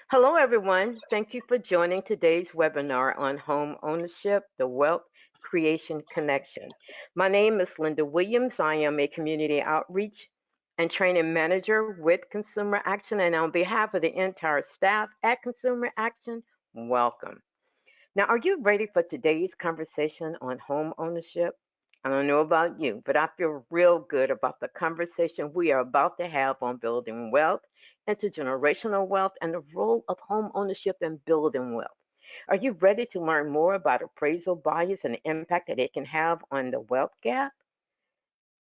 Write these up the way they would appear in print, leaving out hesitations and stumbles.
Hello, everyone. Thank you for joining today's webinar on home ownership, the wealth creation connection. My name is Linda Williams. I am a community outreach and training manager with Consumer Action. And on behalf of the entire staff at Consumer Action, welcome. Now, are you ready for today's conversation on home ownership? I don't know about you, but I feel real good about the conversation we are about to have on building wealth, intergenerational wealth, and the role of home ownership in building wealth. Are you ready to learn more about appraisal bias and the impact that it can have on the wealth gap?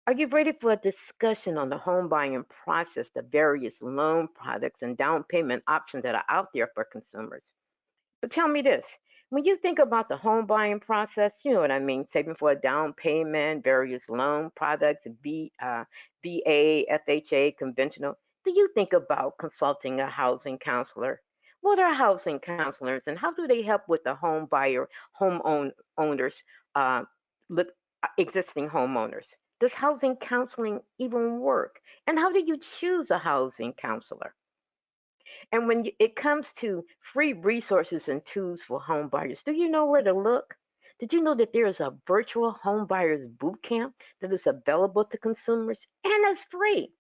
Are you ready for a discussion on the home buying process, the various loan products and down payment options that are out there for consumers? But tell me this. When you think about the home buying process, you know what I mean, saving for a down payment, various loan products, VA, FHA, conventional, do you think about consulting a housing counselor? What are housing counselors and how do they help with the home buyer, owners, uh, look, existing homeowners? Does housing counseling even work? And how do you choose a housing counselor? And when it comes to free resources and tools for home buyers, do you know where to look? Did you know that there is a virtual home buyers boot camp that is available to consumers and it's free?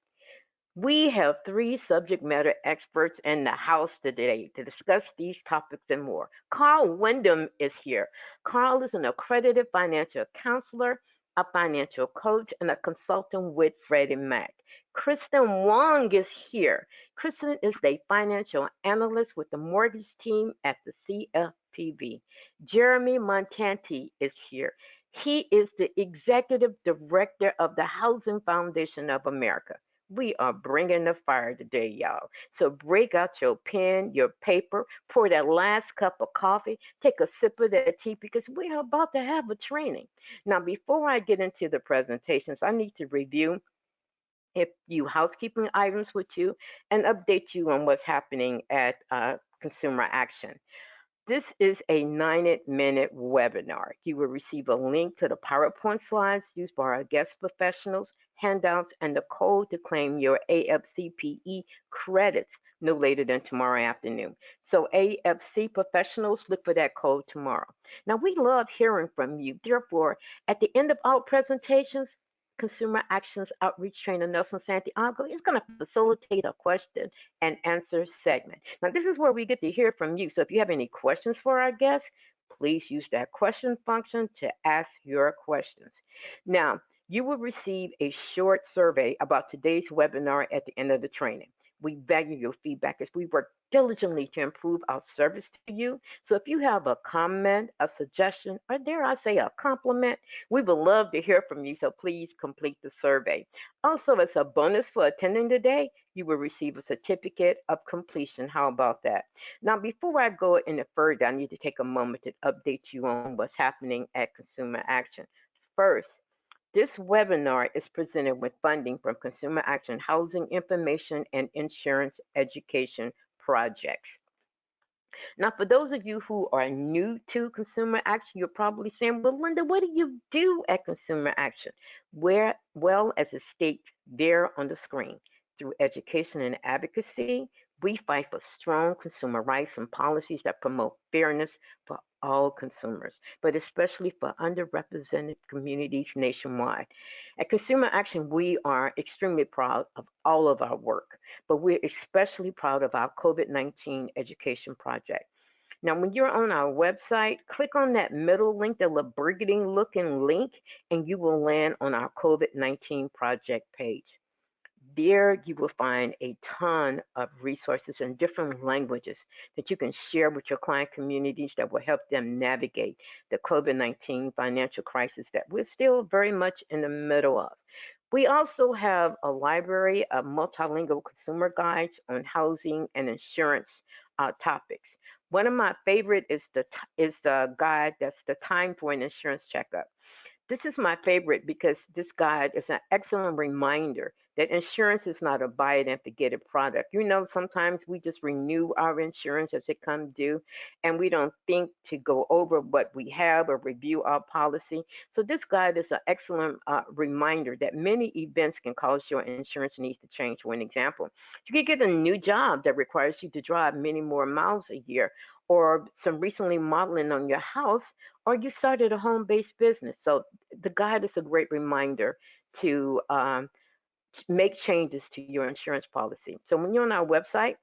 We have three subject matter experts in the house today to discuss these topics and more. Carl Windom is here. Carl is an accredited financial counselor, a financial coach, and a consultant with Freddie Mac. Kristin Wong is here. Kristin is a financial analyst with the mortgage team at the CFPB. Jeremy Montanti is here. He is the executive director of the Housing Foundation of America. We are bringing the fire today, y'all. So break out your pen, your paper, pour that last cup of coffee, take a sip of that tea because we are about to have a training. Now, before I get into the presentations, I need to review a few housekeeping items with you and update you on what's happening at Consumer Action. This is a 90-minute webinar. You will receive a link to the PowerPoint slides used by our guest professionals, handouts, and the code to claim your AFCPE credits no later than tomorrow afternoon. So AFC professionals, look for that code tomorrow. Now, we love hearing from you. Therefore, at the end of our presentations, Consumer Actions Outreach Trainer Nelson Santiago is going to facilitate a question and answer segment. Now, this is where we get to hear from you. So if you have any questions for our guests, please use that question function to ask your questions. Now, you will receive a short survey about today's webinar at the end of the training. We value your feedback as we work diligently to improve our service to you. So if you have a comment, a suggestion, or dare I say a compliment, we would love to hear from you. So please complete the survey. Also, as a bonus for attending today, you will receive a certificate of completion. How about that? Now, before I go any further, I need to take a moment to update you on what's happening at Consumer Action. First, this webinar is presented with funding from Consumer Action Housing Information and Insurance Education Projects. Now, for those of you who are new to Consumer Action, you're probably saying, well, Linda, what do you do at Consumer Action? Well, as it states there on the screen, through education and advocacy, we fight for strong consumer rights and policies that promote fairness for all consumers, but especially for underrepresented communities nationwide. At Consumer Action, we are extremely proud of all of our work, but we're especially proud of our COVID-19 education project. Now, when you're on our website, click on that middle link, the little burgundy looking link, and you will land on our COVID-19 project page. There you will find a ton of resources in different languages that you can share with your client communities that will help them navigate the COVID-19 financial crisis that we're still very much in the middle of. We also have a library of multilingual consumer guides on housing and insurance topics. One of my favorite is the guide that's the time for an insurance checkup. This is my favorite because this guide is an excellent reminder that insurance is not a buy it and forget it product. Sometimes we just renew our insurance as it comes due, and we don't think to go over what we have or review our policy. So this guide is an excellent reminder that many events can cause your insurance needs to change. For an example, you could get a new job that requires you to drive many more miles a year, or some recently modeling on your house, or you started a home-based business. So the guide is a great reminder to make changes to your insurance policy. So when you're on our website,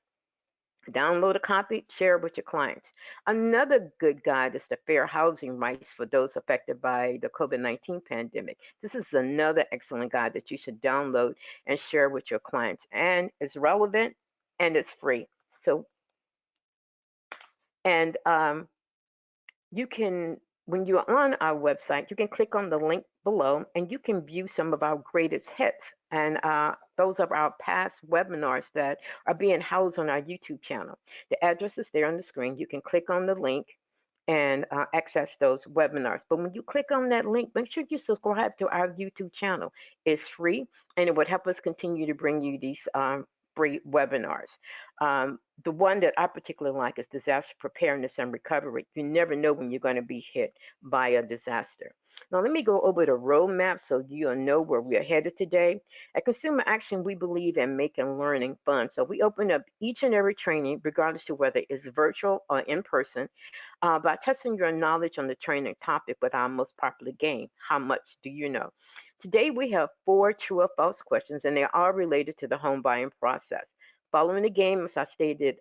download a copy, share it with your clients. Another good guide is the Fair Housing Rights for those affected by the COVID-19 pandemic. This is another excellent guide that you should download and share with your clients. And it's relevant and it's free. So, and you can, when you're on our website, you can click on the link below and you can view some of our greatest hits. And those are our past webinars that are being housed on our YouTube channel. The address is there on the screen. You can click on the link and access those webinars. But when you click on that link, make sure you subscribe to our YouTube channel. It's free, and it would help us continue to bring you these free webinars. The one that I particularly like is disaster preparedness and recovery. You never know when you're going to be hit by a disaster. Now, let me go over the roadmap so you'll know where we're headed today. At Consumer Action, we believe in making learning fun. So we open up each and every training, regardless of whether it's virtual or in person, by testing your knowledge on the training topic with our most popular game, How Much Do You Know? Today, we have 4 true or false questions, and they are related to the home buying process. Following the game, as I stated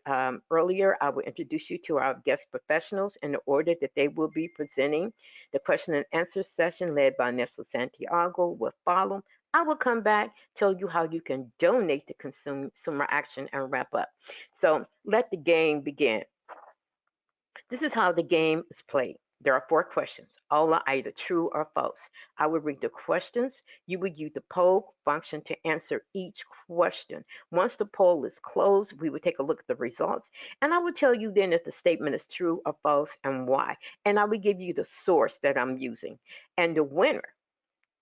earlier, I will introduce you to our guest professionals in the order that they will be presenting. The question and answer session led by Nestle Santiago will follow. I will come back, tell you how you can donate to Consumer Action, and wrap up. So let the game begin. This is how the game is played. There are 4 questions. All are either true or false. I will read the questions. You will use the poll function to answer each question. Once the poll is closed, we will take a look at the results. And I will tell you then if the statement is true or false and why. And I will give you the source that I'm using. And the winner,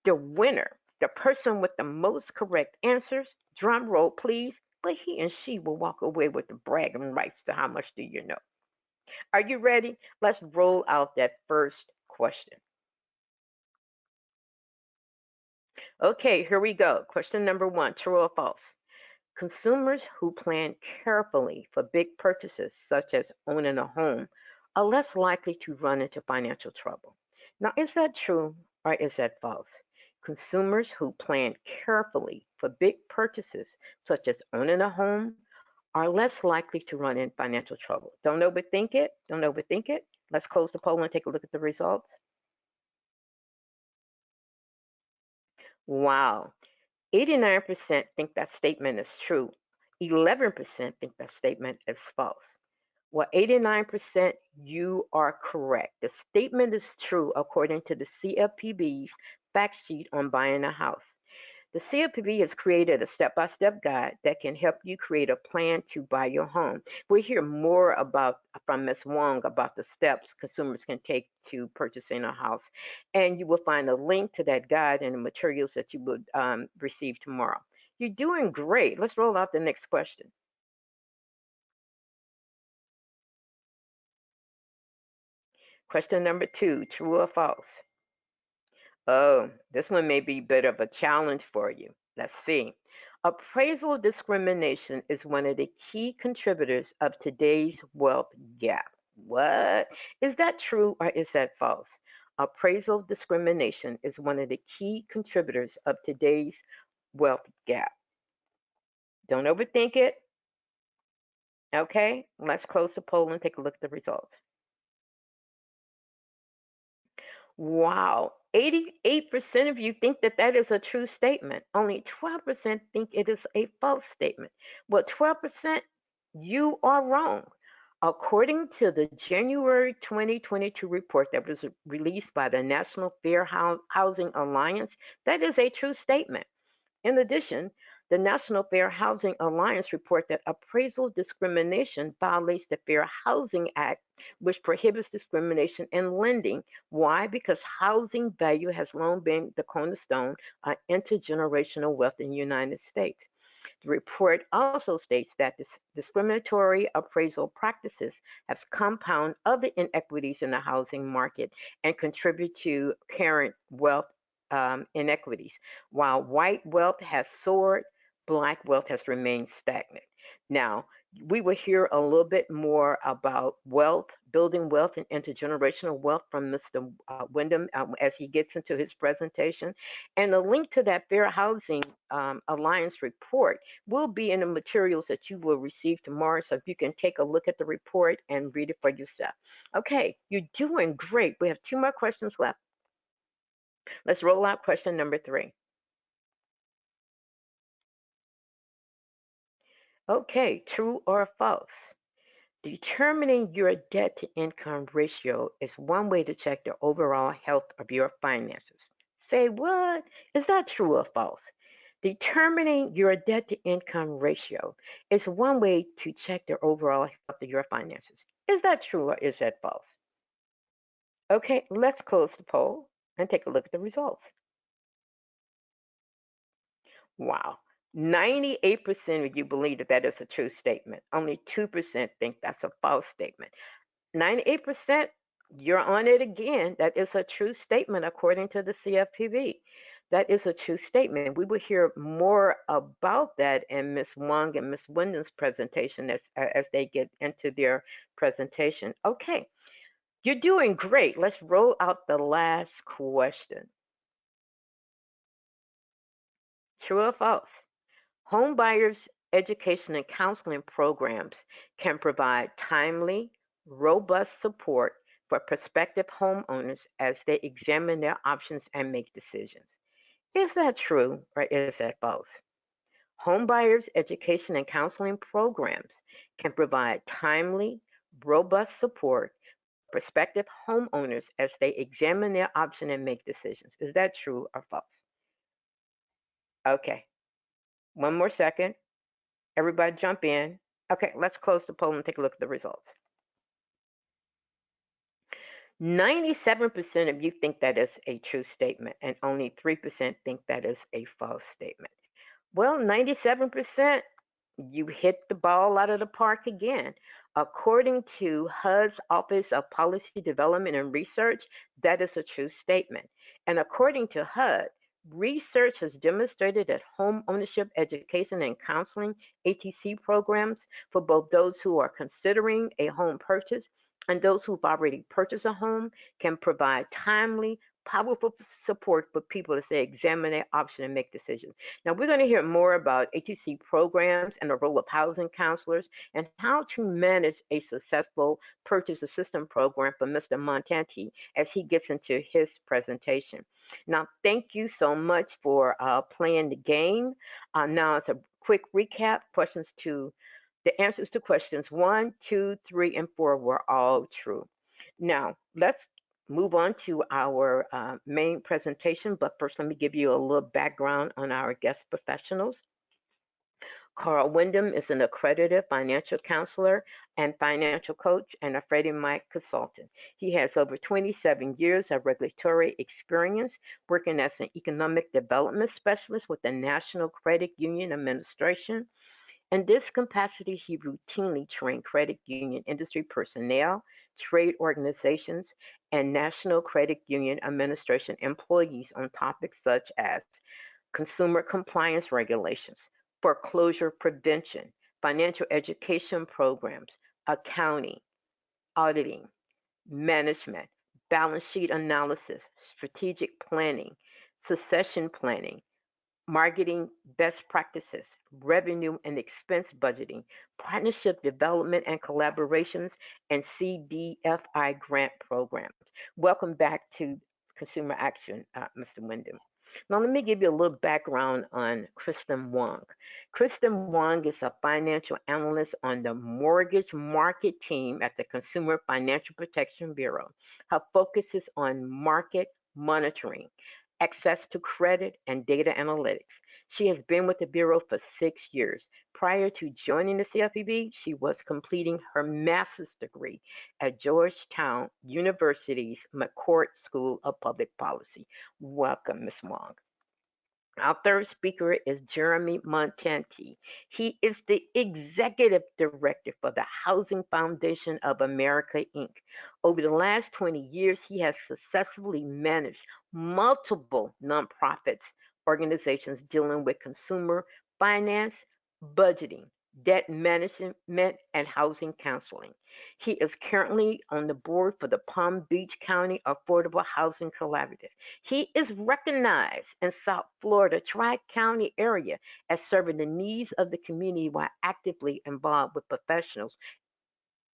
the person with the most correct answers, drum roll please, but he and she will walk away with the bragging rights to How Much Do You Know? Are you ready? Let's roll out that first question. Okay, here we go. Question number 1, true or false? Consumers who plan carefully for big purchases, such as owning a home, are less likely to run into financial trouble. Now, is that true or is that false? Consumers who plan carefully for big purchases, such as owning a home, are less likely to run in financial trouble. Don't overthink it. Don't overthink it. Let's close the poll and take a look at the results. Wow. 89% think that statement is true. 11% think that statement is false. Well, 89%, you are correct. The statement is true according to the CFPB's fact sheet on buying a house. The CFPB has created a step-by-step guide that can help you create a plan to buy your home. We'll hear more from Ms. Wong about the steps consumers can take to purchasing a house. And you will find a link to that guide and the materials that you would receive tomorrow. You're doing great. Let's roll out the next question. Question number 2, true or false? Oh, this one may be a bit of a challenge for you. Let's see. Appraisal discrimination is one of the key contributors of today's wealth gap. What? Is that true or is that false? Appraisal discrimination is one of the key contributors of today's wealth gap. Don't overthink it. Okay, let's close the poll and take a look at the results. Wow, 88% of you think that that is a true statement. Only 12% think it is a false statement. Well, 12%, you are wrong. According to the January 2022 report that was released by the National Fair Housing Alliance, that is a true statement. In addition, The National Fair Housing Alliance report that appraisal discrimination violates the Fair Housing Act, which prohibits discrimination in lending. Why? Because housing value has long been the cornerstone of intergenerational wealth in the United States. The report also states that discriminatory appraisal practices have compound other inequities in the housing market and contribute to current wealth inequities. While white wealth has soared, black wealth has remained stagnant. Now, we will hear a little bit more about wealth, building wealth and intergenerational wealth from Mr. Windom as he gets into his presentation. And a link to that Fair Housing Alliance report will be in the materials that you will receive tomorrow. So if you can take a look at the report and read it for yourself. Okay, you're doing great. We have two more questions left. Let's roll out question number 3. Okay, true or false? Determining your debt to income ratio is one way to check the overall health of your finances. Say what? Is that true or false? Determining your debt to income ratio is one way to check the overall health of your finances. Is that true or is that false? Okay, let's close the poll and take a look at the results. Wow. 98% of you believe that that is a true statement. Only 2% think that's a false statement. 98%, you're on it again. That is a true statement according to the CFPB. That is a true statement. We will hear more about that in Ms. Wong and Ms. Windom's presentation as they get into their presentation. Okay, you're doing great. Let's roll out the last question. True or false? Home buyers education and counseling programs can provide timely, robust support for prospective homeowners as they examine their options and make decisions. Is that true or is that false? Home buyers education and counseling programs can provide timely, robust support for prospective homeowners as they examine their option and make decisions. Is that true or false? Okay, one more second. Everybody jump in. Okay, let's close the poll and take a look at the results. 97% of you think that is a true statement, and only 3% think that is a false statement. Well, 97%, you hit the ball out of the park again. According to HUD's Office of Policy Development and Research, that is a true statement. And according to HUD, research has demonstrated that home ownership education and counseling ATC programs for both those who are considering a home purchase and those who've already purchased a home can provide timely, powerful support for people as they examine their option and make decisions. Now, we're going to hear more about ATC programs and the role of housing counselors and how to manage a successful purchase assistance program for Mr. Montanti as he gets into his presentation. Now, thank you so much for playing the game. Now, it's a quick recap. The answers to questions 1, 2, 3, and 4 were all true. Now, let's move on to our main presentation, but first let me give you a little background on our guest professionals. Carl Windom is an accredited financial counselor and financial coach and a Freddie Mac consultant. He has over 27 years of regulatory experience working as an economic development specialist with the National Credit Union Administration. In this capacity, he routinely trained credit union industry personnel, trade organizations, and National Credit Union Administration employees on topics such as consumer compliance regulations, foreclosure prevention, financial education programs, accounting, auditing, management, balance sheet analysis, strategic planning, succession planning, marketing best practices, revenue and expense budgeting, partnership development and collaborations, and CDFI grant programs. Welcome back to Consumer Action, Mr. Windom. Now, let me give you a little background on Kristin Wong. Kristin Wong is a financial analyst on the mortgage market team at the Consumer Financial Protection Bureau. Her focus is on market monitoring, access to credit, and data analytics. She has been with the Bureau for 6 years. Prior to joining the CFPB, she was completing her master's degree at Georgetown University's McCourt School of Public Policy. Welcome, Ms. Wong. Our third speaker is Jeremy Montanti. He is the executive director for the Housing Foundation of America, Inc. Over the last 20 years, he has successfully managed multiple nonprofits organizations dealing with consumer finance, budgeting, debt management, and housing counseling. He is currently on the board for the Palm Beach County Affordable Housing Collaborative. He is recognized in South Florida Tri-County area as serving the needs of the community while actively involved with professionals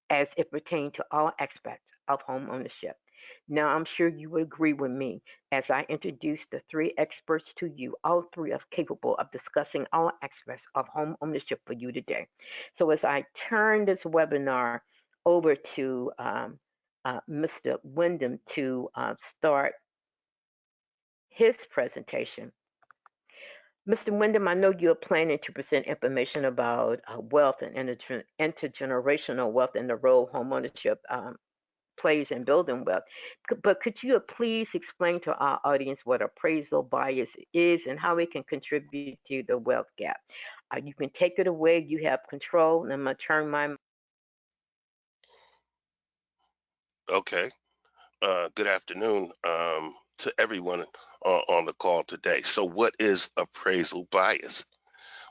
as it pertains to all aspects of home ownership. Now, I'm sure you will agree with me as I introduce the three experts to you. All three are capable of discussing all aspects of home ownership for you today. So, as I turn this webinar over to Mr. Windom to start his presentation. Mr. Windom, I know you're planning to present information about wealth and intergenerational wealth and the role homeownership plays in building wealth. But could you please explain to our audience what appraisal bias is and how it can contribute to the wealth gap? You can take it away. You have control. And I'm going to turn my. Okay. Good afternoon to everyone on the call today. So what is appraisal bias?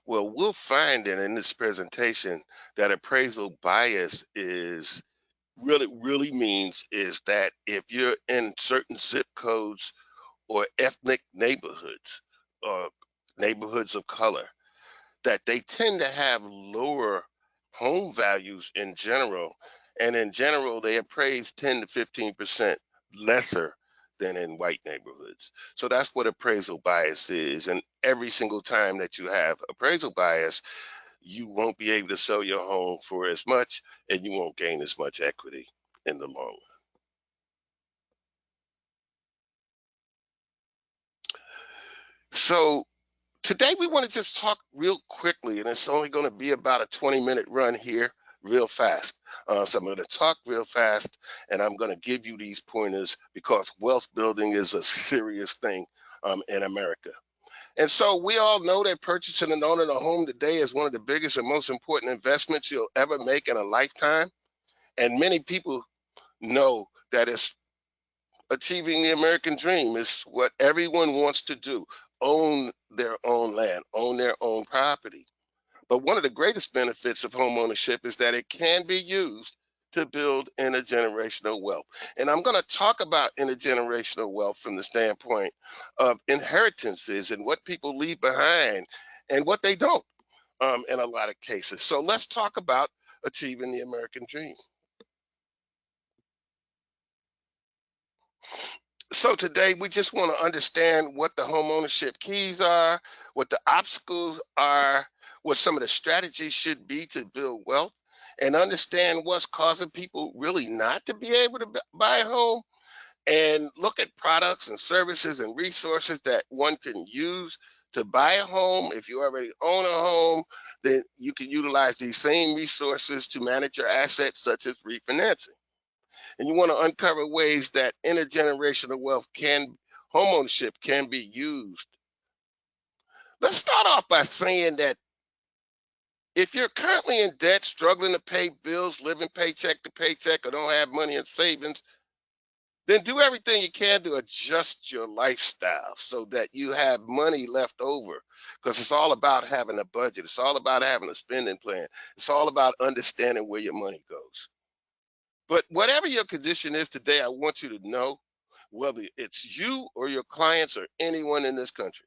Well, we'll find that in this presentation that appraisal bias is really means is that if you're in certain zip codes or ethnic neighborhoods or neighborhoods of color, that they tend to have lower home values in general. And in general, they appraise 10 to 15% lesser than in white neighborhoods. So that's what appraisal bias is. And every single time that you have appraisal bias, you won't be able to sell your home for as much and you won't gain as much equity in the long run. So today we want to just talk real quickly, and it's only going to be about a 20-minute run here, real fast. So I'm going to talk real fast, and I'm going to give you these pointers because wealth building is a serious thing in America. And so we all know that purchasing and owning a home today is one of the biggest and most important investments you'll ever make in a lifetime. And many people know that it's achieving the American dream. Is what everyone wants to do: own their own land, own their own property. But one of the greatest benefits of home ownership is that it can be used to build intergenerational wealth. And I'm going to talk about intergenerational wealth from the standpoint of inheritances and what people leave behind and what they don't in a lot of cases. So let's talk about achieving the American dream. So today we just want to understand what the home ownership keys are, what the obstacles are, what some of the strategies should be to build wealth, and understand what's causing people really not to be able to buy a home, and look at products and services and resources that one can use to buy a home. If you already own a home, then you can utilize these same resources to manage your assets, such as refinancing. And you want to uncover ways that intergenerational wealth homeownership can be used. Let's start off by saying that if you're currently in debt, struggling to pay bills, living paycheck to paycheck, or don't have money in savings, then do everything you can to adjust your lifestyle so that you have money left over. Because it's all about having a budget. It's all about having a spending plan. It's all about understanding where your money goes. But whatever your condition is today, I want you to know, whether it's you or your clients or anyone in this country,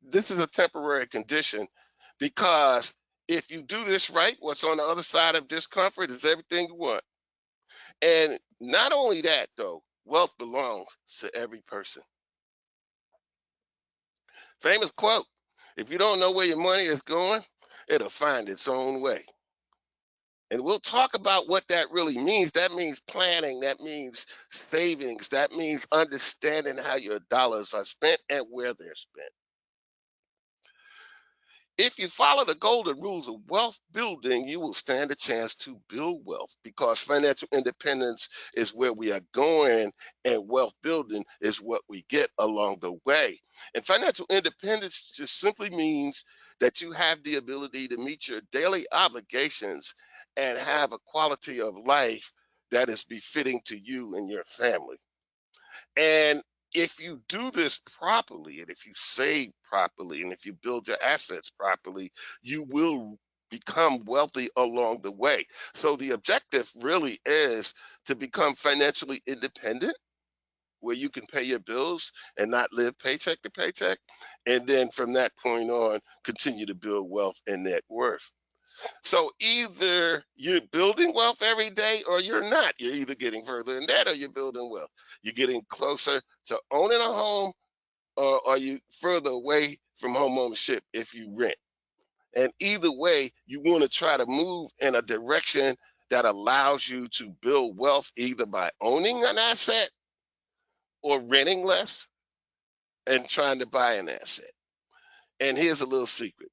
this is a temporary condition, because if you do this right, what's on the other side of discomfort is everything you want. And not only that, though, wealth belongs to every person. Famous quote: if you don't know where your money is going, it'll find its own way. And we'll talk about what that really means. That means planning, that means savings, that means understanding how your dollars are spent and where they're spent. If you follow the golden rules of wealth building, you will stand a chance to build wealth, because financial independence is where we are going, and wealth building is what we get along the way. And financial independence just simply means that you have the ability to meet your daily obligations and have a quality of life that is befitting to you and your family. And if you do this properly, and if you save properly, and if you build your assets properly, you will become wealthy along the way. So the objective really is to become financially independent, where you can pay your bills and not live paycheck to paycheck. And then from that point on, continue to build wealth and net worth. So either you're building wealth every day or you're not. You're either getting further in debt or you're building wealth. You're getting closer to owning a home, or are you further away from home ownership if you rent? And either way, you want to try to move in a direction that allows you to build wealth either by owning an asset or renting less and trying to buy an asset. And here's a little secret.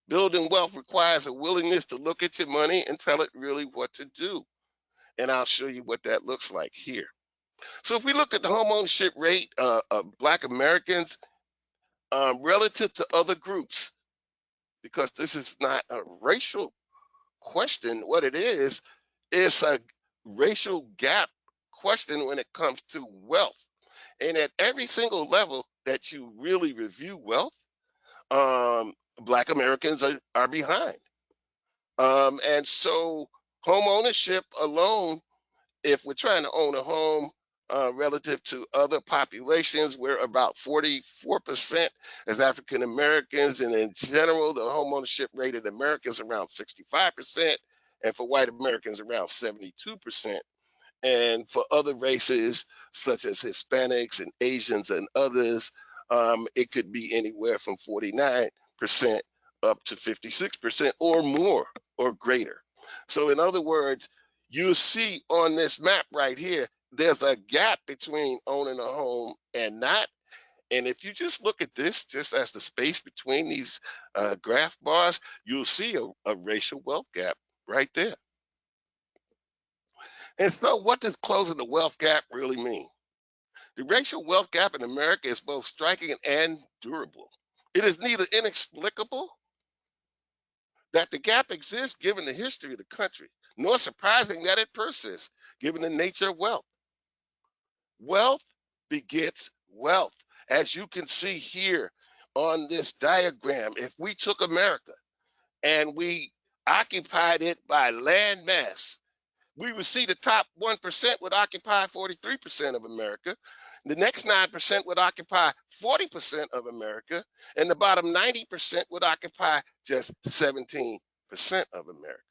Building wealth requires a willingness to look at your money and tell it really what to do. And I'll show you what that looks like here. So if we look at the home ownership rate of Black Americans relative to other groups, because this is not a racial question, what it is a racial gap question when it comes to wealth. And at every single level that you really review wealth, Black Americans are behind. And so home ownership alone, if we're trying to own a home relative to other populations, we're about 44% as African Americans, and in general, the home ownership rate in America is around 65%, and for white Americans, around 72%. And for other races, such as Hispanics and Asians and others, it could be anywhere from 49% up to 56% or more or greater. So, in other words, you see on this map right here, there's a gap between owning a home and not. And if you just look at this, just as the space between these graph bars, you'll see a racial wealth gap right there. And so, what does closing the wealth gap really mean? The racial wealth gap in America is both striking and durable. It is neither inexplicable that the gap exists given the history of the country, nor surprising that it persists given the nature of wealth. Wealth begets wealth. As you can see here on this diagram, if we took America and we occupied it by land mass, we would see the top 1% would occupy 43% of America. The next 9% would occupy 40% of America. And the bottom 90% would occupy just 17% of America.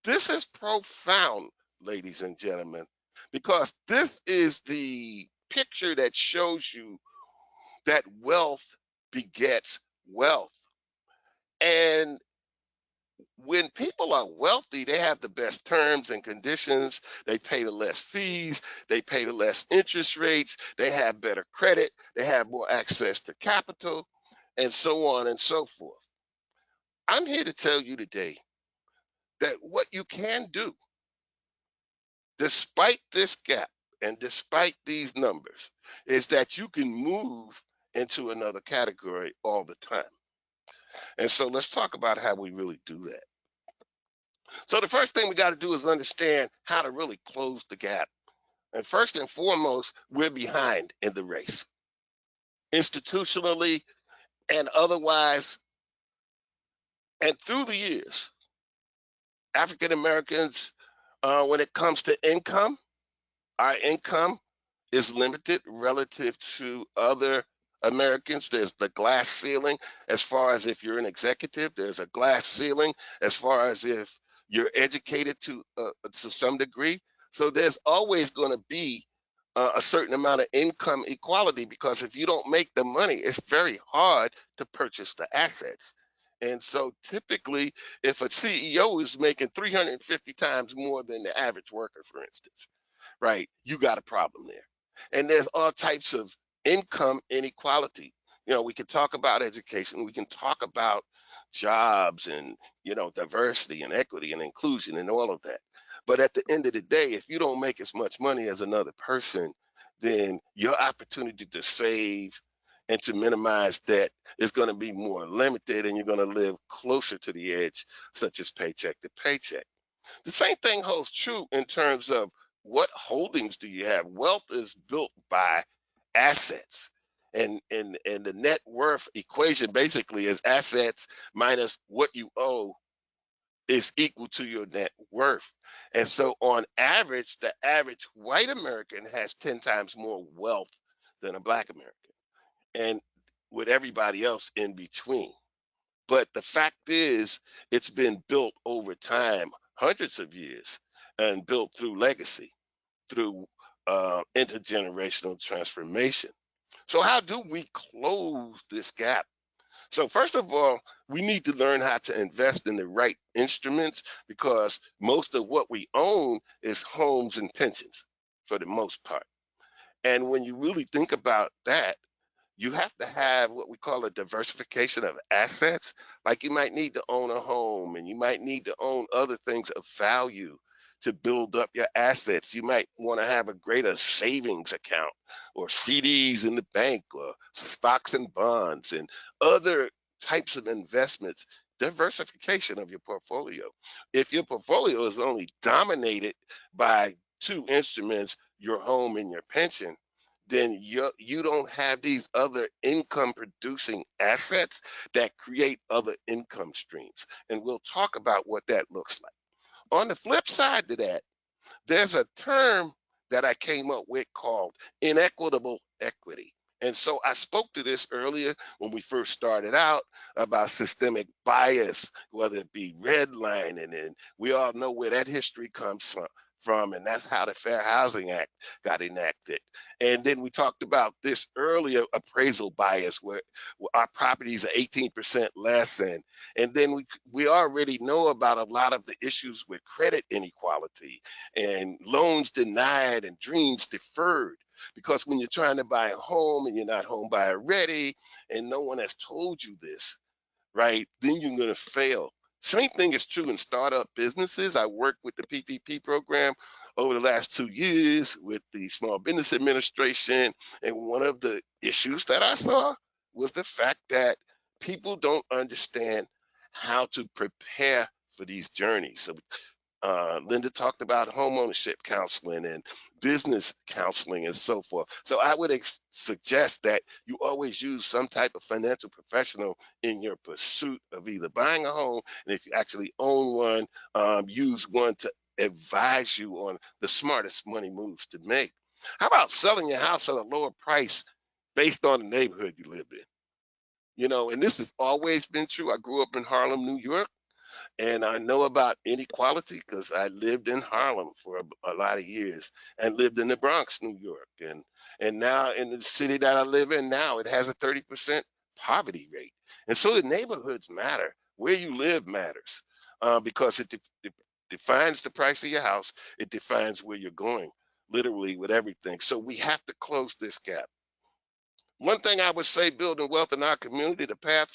This is profound, ladies and gentlemen, because this is the picture that shows you that wealth begets wealth. And when people are wealthy, they have the best terms and conditions. They pay the less fees. They pay the less interest rates. They have better credit. They have more access to capital, and so on and so forth. I'm here to tell you today that what you can do, despite this gap and despite these numbers, is that you can move into another category all the time. And so let's talk about how we really do that. So the first thing we got to do is understand how to really close the gap. And first and foremost, we're behind in the race, institutionally and otherwise. And through the years, African Americans, when it comes to income, our income is limited relative to other Americans. There's the glass ceiling as far as if you're an executive. There's a glass ceiling as far as if you're educated to some degree. So there's always going to be a certain amount of income equality, because if you don't make the money, it's very hard to purchase the assets. And so typically, if a CEO is making 350 times more than the average worker, for instance, right, you got a problem there. And there's all types of income inequality. We can talk about education, we can talk about jobs and, diversity and equity and inclusion and all of that. But at the end of the day, if you don't make as much money as another person, then your opportunity to save and to minimize debt is going to be more limited, and you're going to live closer to the edge, such as paycheck to paycheck. The same thing holds true in terms of what holdings do you have. Wealth is built by assets. And the net worth equation basically is assets minus what you owe is equal to your net worth. And so on average, the average white American has 10 times more wealth than a black American, and with everybody else in between. But the fact is, it's been built over time, hundreds of years, and built through legacy, through intergenerational transformation. So, how do we close this gap? So, first of all, we need to learn how to invest in the right instruments, because most of what we own is homes and pensions for the most part. And when you really think about that, you have to have what we call a diversification of assets. Like, you might need to own a home, and you might need to own other things of value to build up your assets. You might want to have a greater savings account, or CDs in the bank, or stocks and bonds and other types of investments. Diversification of your portfolio. If your portfolio is only dominated by two instruments, your home and your pension, then you don't have these other income producing assets that create other income streams. And we'll talk about what that looks like. On the flip side to that, there's a term that I came up with called inequitable equity. And so I spoke to this earlier when we first started out about systemic bias, whether it be redlining, and we all know where that history comes from, and that's how the Fair Housing Act got enacted. And then we talked about this earlier, appraisal bias, where our properties are 18% less, and then we already know about a lot of the issues with credit inequality and loans denied and dreams deferred. Because when you're trying to buy a home and you're not home buyer ready, and no one has told you this, right, then you're going to fail. Same thing is true in startup businesses. I worked with the PPP program over the last 2 years with the Small Business Administration, and one of the issues that I saw was the fact that people don't understand how to prepare for these journeys. So Linda talked about homeownership counseling and business counseling and so forth. So I would suggest that you always use some type of financial professional in your pursuit of either buying a home, and if you actually own one, use one to advise you on the smartest money moves to make. How about selling your house at a lower price based on the neighborhood you live in? And this has always been true. I grew up in Harlem, New York, and I know about inequality because I lived in Harlem for a lot of years, and lived in the Bronx, New York. And now in the city that I live in now, it has a 30% poverty rate. And so the neighborhoods matter. Where you live matters, because it defines the price of your house. It defines where you're going, literally with everything. So we have to close this gap. One thing I would say, building wealth in our community, the path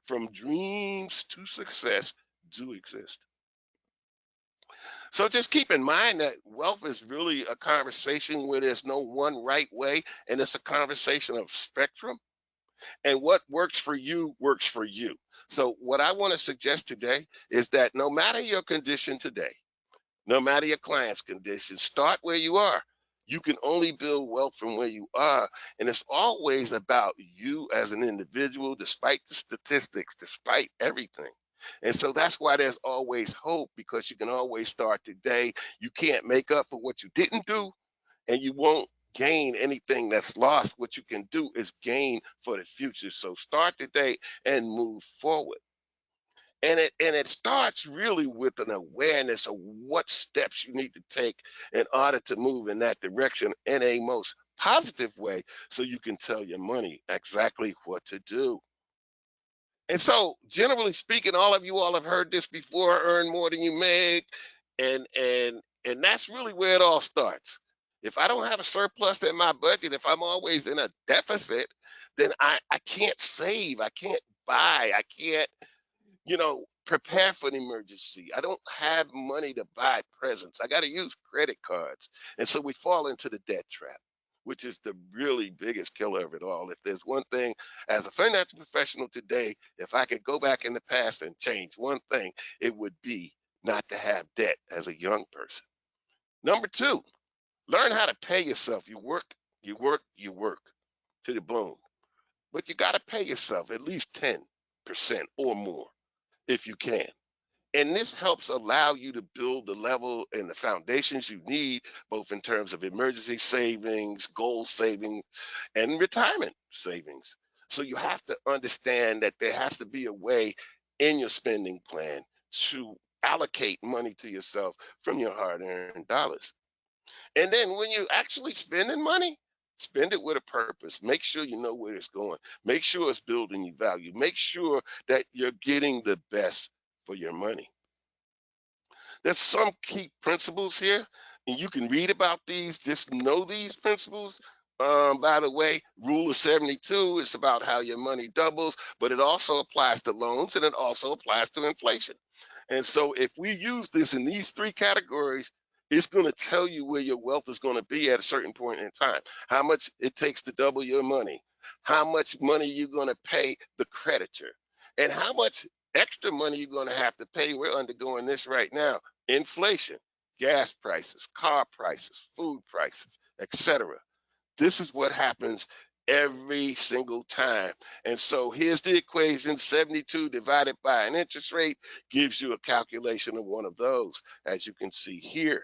from dreams to success do exist. So just keep in mind that wealth is really a conversation where there's no one right way, and it's a conversation of spectrum. And what works for you works for you. So what I want to suggest today is that no matter your condition today, no matter your client's condition, start where you are. You can only build wealth from where you are. And it's always about you as an individual, despite the statistics, despite everything. And so that's why there's always hope, because you can always start today. You can't make up for what you didn't do, and you won't gain anything that's lost. What you can do is gain for the future. So start today and move forward. And it starts really with an awareness of what steps you need to take in order to move in that direction in a most positive way, so you can tell your money exactly what to do. And so, generally speaking, all of you all have heard this before: earn more than you make. And that's really where it all starts. If I don't have a surplus in my budget, if I'm always in a deficit, then I can't save, I can't buy, I can't, prepare for an emergency. I don't have money to buy presents. I got to use credit cards. And so we fall into the debt trap, which is the really biggest killer of it all. If there's one thing as a financial professional today, if I could go back in the past and change one thing, it would be not to have debt as a young person. Number two, learn how to pay yourself. You work, you work, you work to the bone. But you got to pay yourself at least 10% or more if you can. And this helps allow you to build the level and the foundations you need, both in terms of emergency savings, goal savings, and retirement savings. So you have to understand that there has to be a way in your spending plan to allocate money to yourself from your hard-earned dollars. And then when you're actually spending money, spend it with a purpose. Make sure you know where it's going. Make sure it's building you value. Make sure that you're getting the best for your money. There's some key principles here, and you can read about these. Just know these principles. By the way, rule of 72 is about how your money doubles, but it also applies to loans and it also applies to inflation. And so if we use this in these three categories, it's going to tell you where your wealth is going to be at a certain point in time, how much it takes to double your money, how much money you're going to pay the creditor, and how much extra money you're going to have to pay. We're undergoing this right now. Inflation, gas prices, car prices, food prices, etc. This is what happens every single time. And so here's the equation: 72 divided by an interest rate gives you a calculation of one of those, as you can see here.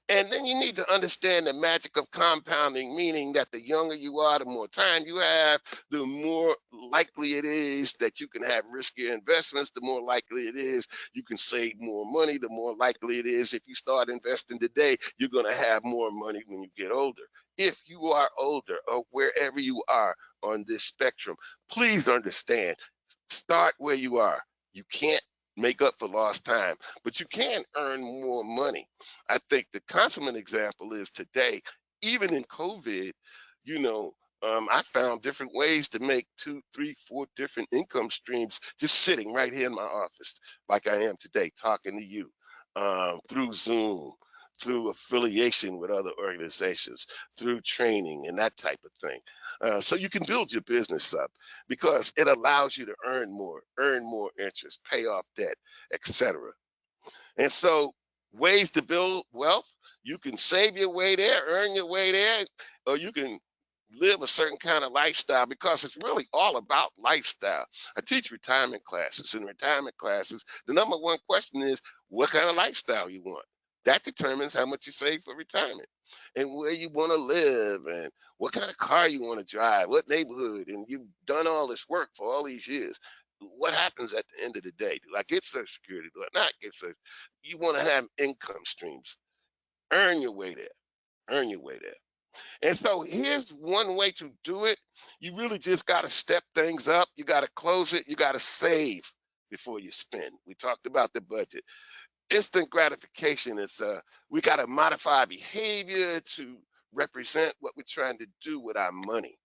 And then you need to understand the magic of compounding, meaning that the younger you are, the more time you have, the more likely it is that you can have riskier investments, the more likely it is you can save more money, the more likely it is if you start investing today, you're going to have more money when you get older. If you are older or wherever you are on this spectrum, please understand, start where you are. You can't make up for lost time, but you can earn more money. I think the consummate example is today, even in COVID, you know, I found different ways to make 2, 3, 4 different income streams just sitting right here in my office, like I am today, talking to you, through Zoom, through affiliation with other organizations, through training and that type of thing. So you can build your business up because it allows you to earn more interest, pay off debt, etc. And so ways to build wealth, you can save your way there, earn your way there, or you can live a certain kind of lifestyle, because it's really all about lifestyle. I teach retirement classes. In retirement classes, the number one question is, what kind of lifestyle you want? That determines how much you save for retirement and where you want to live and what kind of car you want to drive, what neighborhood. And you've done all this work for all these years. What happens at the end of the day? Do I get Social Security? Do I not get Social? You want to have income streams. Earn your way there. Earn your way there. And so here's one way to do it. You really just got to step things up. You got to close it. You got to save before you spend. We talked about the budget. Instant gratification is we got to modify behavior to represent what we're trying to do with our money.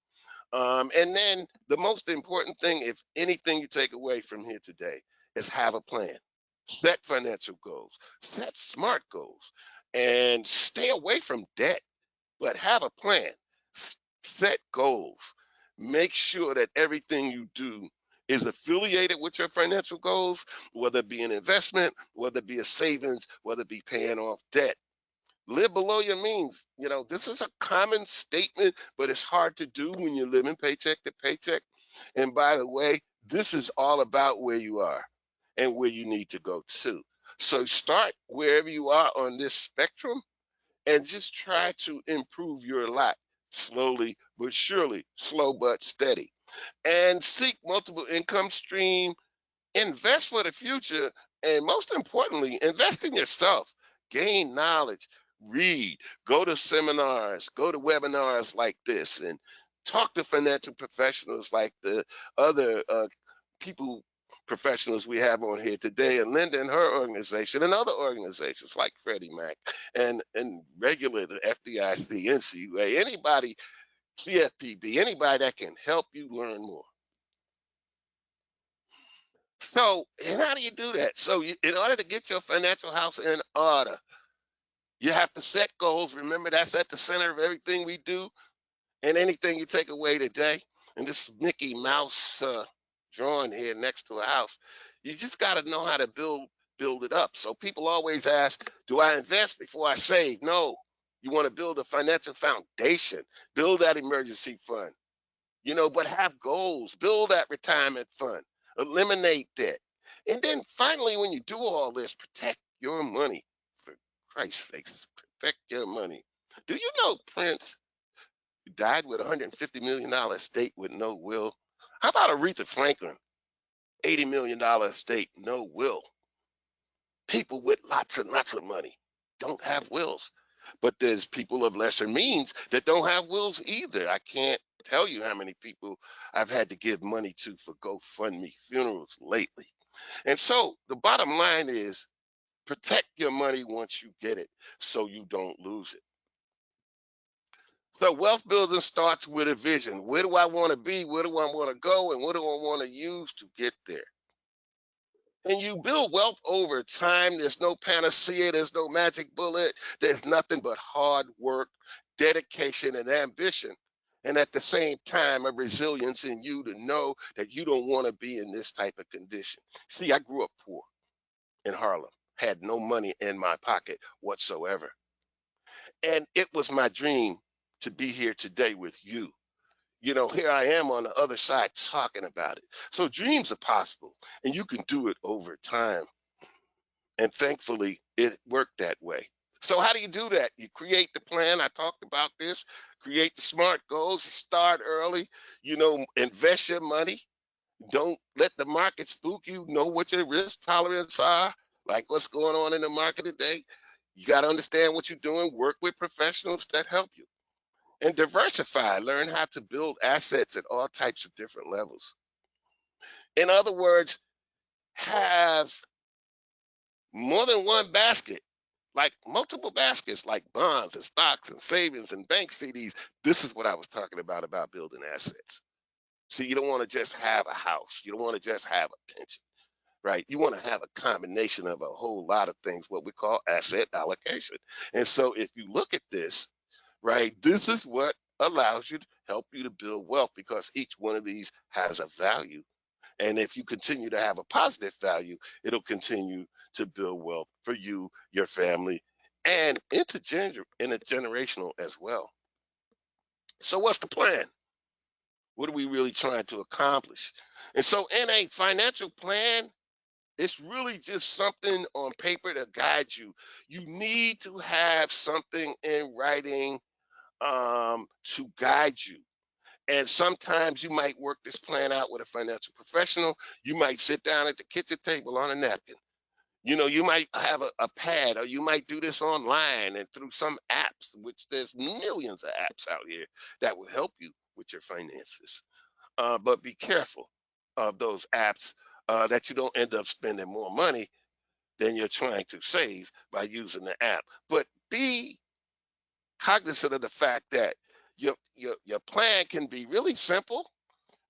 And then the most important thing, if anything you take away from here today, is have a plan. Set financial goals, set smart goals, and stay away from debt, but have a plan. Set goals. Make sure that everything you do is affiliated with your financial goals, whether it be an investment, whether it be a savings, whether it be paying off debt. Live below your means. This is a common statement, but it's hard to do when you're living paycheck to paycheck. And by the way, this is all about where you are and where you need to go to. So start wherever you are on this spectrum and just try to improve your lot slowly but surely, slow but steady. And seek multiple income stream, invest for the future, and most importantly, invest in yourself. Gain knowledge, read, go to seminars, go to webinars like this, and talk to financial professionals like the other people professionals we have on here today, and Linda and her organization, and other organizations like Freddie Mac and regular the FDIC, NCUA, anybody, CFPB, anybody that can help you learn more. So, and how do you do that? So, in order to get your financial house in order, you have to set goals. Remember, that's at the center of everything we do and anything you take away today. And this Mickey Mouse drawing here next to a house, you just got to know how to build it up. So people always ask, do I invest before I save? No, you want to build a financial foundation, build that emergency fund, but have goals, build that retirement fund, eliminate debt. And then finally, when you do all this, protect your money. For Christ's sake, protect your money. Do you know Prince died with a $150 million estate with no will? How about Aretha Franklin, $80 million estate, no will? People with lots and lots of money don't have wills. But there's people of lesser means that don't have wills either. I can't tell you how many people I've had to give money to for GoFundMe funerals lately. And so the bottom line is protect your money once you get it so you don't lose it. So wealth building starts with a vision. Where do I want to be? Where do I want to go? And what do I want to use to get there? And you build wealth over time. There's no panacea. There's no magic bullet. There's nothing but hard work, dedication, and ambition. And at the same time, a resilience in you to know that you don't want to be in this type of condition. See, I grew up poor in Harlem, had no money in my pocket whatsoever. And it was my dream to be here today with you. Here I am on the other side talking about it. So dreams are possible, and you can do it over time. And thankfully, it worked that way. So how do you do that? You create the plan. I talked about this. Create the SMART goals. Start early. Invest your money. Don't let the market spook you. Know what your risk tolerance are, like what's going on in the market today. You got to understand what you're doing. Work with professionals that help you. And diversify. Learn how to build assets at all types of different levels. In other words, have more than one basket, like multiple baskets, like bonds and stocks and savings and bank CDs. This is what I was talking about building assets. See, you don't want to just have a house. You don't want to just have a pension, right? You want to have a combination of a whole lot of things, what we call asset allocation. And so if you look at this, right, this is what allows you to help you to build wealth, because each one of these has a value. And if you continue to have a positive value, it'll continue to build wealth for you, your family, and intergenerational as well. So what's the plan? What are we really trying to accomplish? And so in a financial plan, it's really just something on paper to guide you. You need to have something in writing to guide you. And sometimes you might work this plan out with a financial professional. You might sit down at the kitchen table on a napkin. You might have a pad, or you might do this online and through some apps, which there's millions of apps out here that will help you with your finances. But be careful of those apps that you don't end up spending more money than you're trying to save by using the app. But be cognizant of the fact that your plan can be really simple.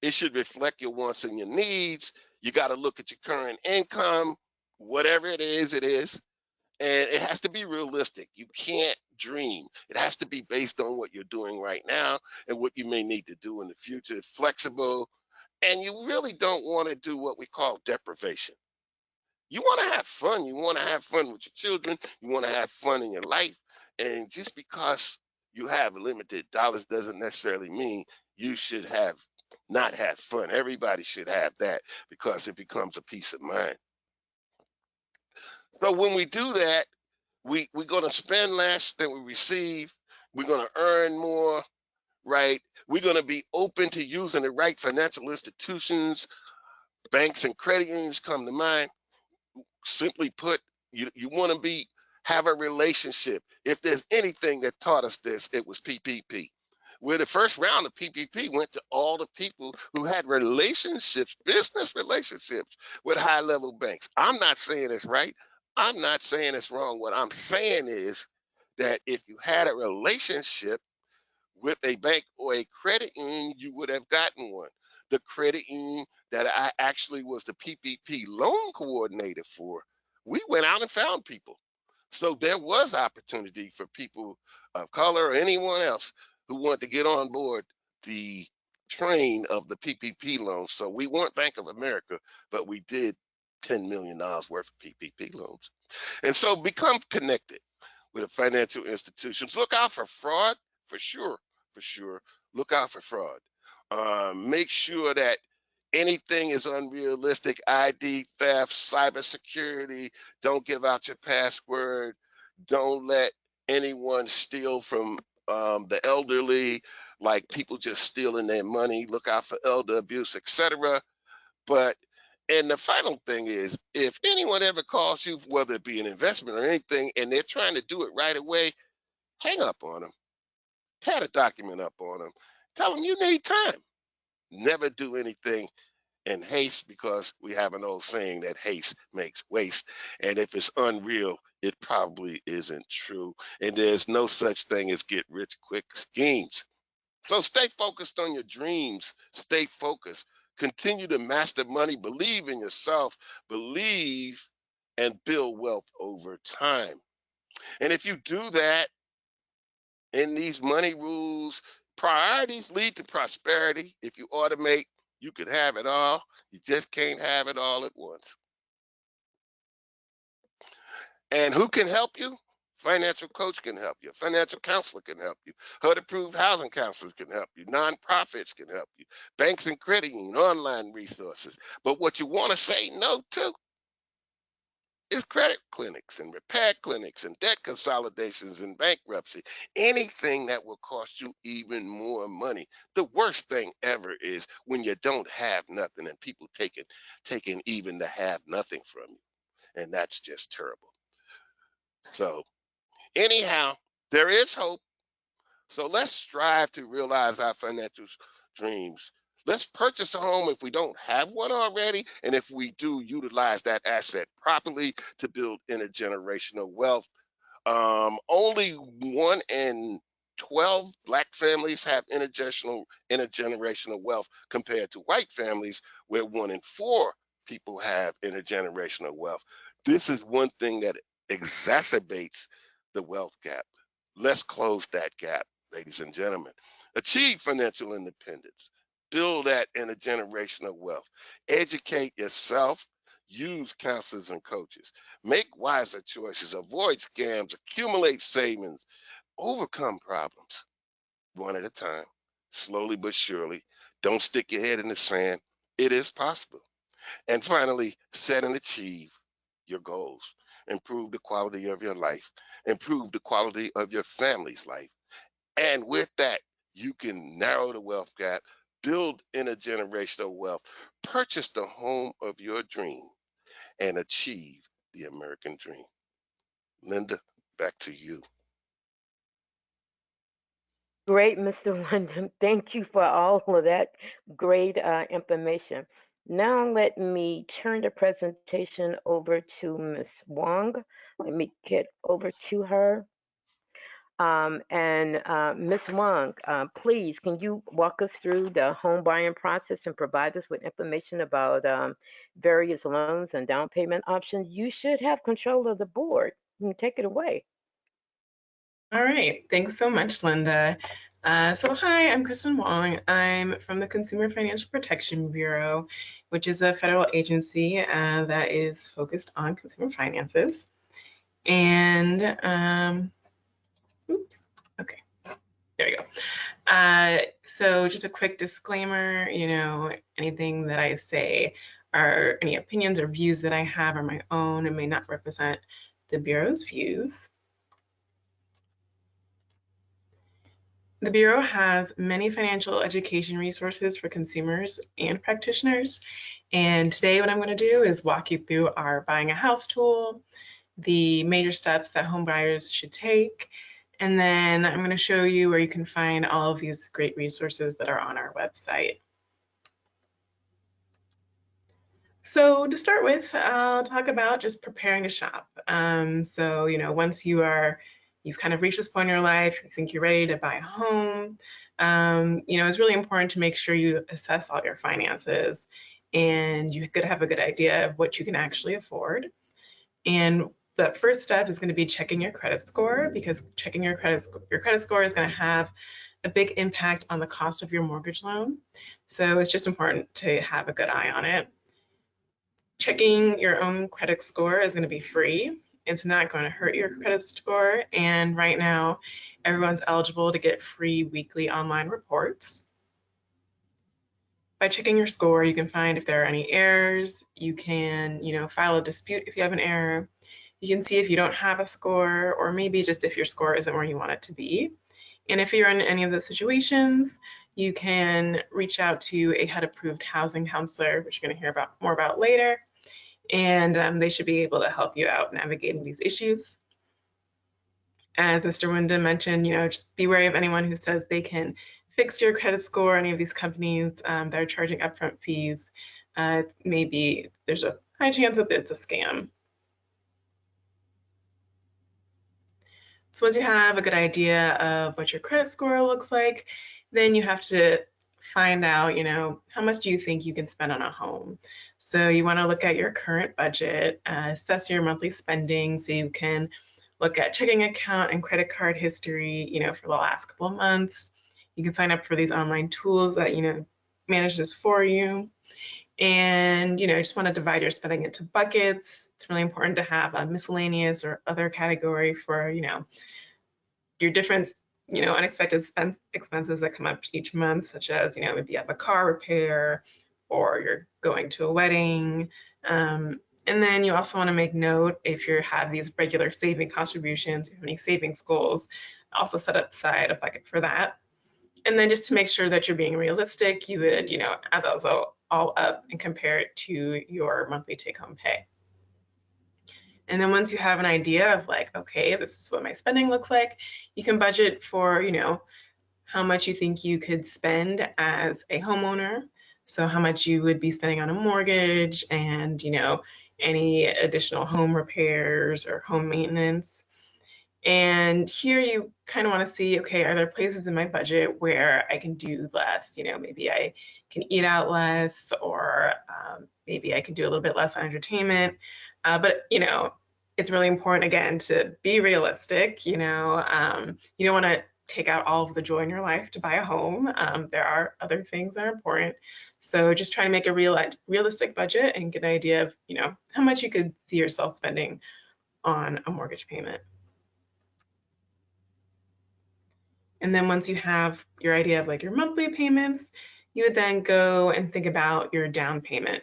It should reflect your wants and your needs. You got to look at your current income, whatever it is, and it has to be realistic. You can't dream. It has to be based on what you're doing right now and what you may need to do in the future. Flexible, and you really don't want to do what we call deprivation. You want to have fun. You want to have fun with your children. You want to have fun in your life. And just because you have limited dollars doesn't necessarily mean you should have not have fun. Everybody should have that, because it becomes a peace of mind. So when we do that, we're going to spend less than we receive. We're going to earn more, right? We're going to be open to using the right financial institutions. Banks and credit unions come to mind. Simply put, you want to have a relationship. If there's anything that taught us this, it was PPP. where the first round of PPP went to all the people who had relationships, business relationships with high-level banks. I'm not saying it's right. I'm not saying it's wrong. What I'm saying is that if you had a relationship with a bank or a credit union, you would have gotten one. The credit union that I actually was the PPP loan coordinator for, we went out and found people. So there was opportunity for people of color or anyone else who wanted to get on board the train of the PPP loans. So we weren't Bank of America, but we did $10 million worth of PPP loans. And so become connected with the financial institutions. Look out for fraud, for sure, for sure. Look out for fraud. Make sure that anything is unrealistic, ID theft, cybersecurity. Don't give out your password. Don't let anyone steal from the elderly, like people just stealing their money. Look out for elder abuse, etc. But and the final thing is, if anyone ever calls you, whether it be an investment or anything, and they're trying to do it right away, hang up on them. Pad a document up on them. Tell them you need time. Never do anything in haste, because we have an old saying that haste makes waste. And if it's unreal, it probably isn't true. And there's no such thing as get rich quick schemes. So stay focused on your dreams. Stay focused. Continue to master money. Believe in yourself. Believe and build wealth over time. And if you do that in these money rules, priorities lead to prosperity. If you automate, you could have it all. You just can't have it all at once. And who can help you? Financial coach can help you. Financial counselor can help you. HUD-approved housing counselors can help you. Nonprofits can help you. Banks and credit union, online resources. But what you want to say no to is credit clinics and repair clinics and debt consolidations and bankruptcy. Anything that will cost you even more money. The worst thing ever is when you don't have nothing and people taking even to have nothing from you. And that's just terrible. So anyhow, there is hope. So let's strive to realize our financial dreams. Let's purchase a home if we don't have one already. And if we do, utilize that asset properly to build intergenerational wealth. Only 1 in 12 Black families have intergenerational wealth compared to white families, where 1 in 4 people have intergenerational wealth. This is one thing that exacerbates the wealth gap. Let's close that gap, ladies and gentlemen. Achieve financial independence. Build that intergenerational wealth. Educate yourself. Use counselors and coaches. Make wiser choices. Avoid scams. Accumulate savings. Overcome problems one at a time, slowly but surely. Don't stick your head in the sand. It is possible. And finally, set and achieve your goals. Improve the quality of your life. Improve the quality of your family's life. And with that, you can narrow the wealth gap, build intergenerational wealth, purchase the home of your dream, and achieve the American dream. Linda, back to you. Great, Mr. Windom. Thank you for all of that great information. Now let me turn the presentation over to Ms. Wong. Let me get over to her. Ms. Wong, please, can you walk us through the home buying process and provide us with information about various loans and down payment options? You should have control of the board. You can take it away. All right, thanks so much, Linda. So hi, I'm Kristin Wong. I'm from the Consumer Financial Protection Bureau, which is a federal agency that is focused on consumer finances. And oops, okay, there you go. So just a quick disclaimer, anything that I say or any opinions or views that I have are my own and may not represent the Bureau's views. The Bureau has many financial education resources for consumers and practitioners. And today what I'm going to do is walk you through our buying a house tool, the major steps that home buyers should take, And then I'm going to show you where you can find all of these great resources that are on our website. So to start with, I'll talk about just preparing to shop. So, once you've kind of reached this point in your life, you think you're ready to buy a home, it's really important to make sure you assess all your finances and you could have a good idea of what you can actually afford. And the first step is going to be checking your credit score, because checking your credit score is going to have a big impact on the cost of your mortgage loan. So it's just important to have a good eye on it. Checking your own credit score is going to be free. It's not going to hurt your credit score. And right now, everyone's eligible to get free weekly online reports. By checking your score, you can find if there are any errors. You can, file a dispute if you have an error. You can see if you don't have a score, or maybe just if your score isn't where you want it to be. And if you're in any of those situations, you can reach out to a HUD-approved housing counselor, which you're going to hear more about later. And they should be able to help you out navigating these issues. As Mr. Windom mentioned, just be wary of anyone who says they can fix your credit score. Any of these companies that are charging upfront fees, maybe there's a high chance that it's a scam. So once you have a good idea of what your credit score looks like, then you have to find out, how much do you think you can spend on a home? So you want to look at your current budget, assess your monthly spending, so you can look at checking account and credit card history, for the last couple of months. You can sign up for these online tools that, manage this for you. And, just want to divide your spending into buckets. It's really important to have a miscellaneous or other category for, your different, unexpected expenses that come up each month, such as, maybe you have a car repair or you're going to a wedding. And then you also want to make note, if you have these regular saving contributions, if you have any savings goals, also set aside a bucket for that. And then just to make sure that you're being realistic, you would, add those all up and compare it to your monthly take-home pay. And then once you have an idea of like, okay, this is what my spending looks like, you can budget for, how much you think you could spend as a homeowner. So how much you would be spending on a mortgage and, any additional home repairs or home maintenance. And here you kind of want to see, okay, are there places in my budget where I can do less? Maybe I can eat out less, or maybe I can do a little bit less on entertainment. But it's really important, again, to be realistic. You don't want to take out all of the joy in your life to buy a home. There are other things that are important. So just try to make a realistic budget and get an idea of, how much you could see yourself spending on a mortgage payment. And then once you have your idea of like your monthly payments, you would then go and think about your down payment.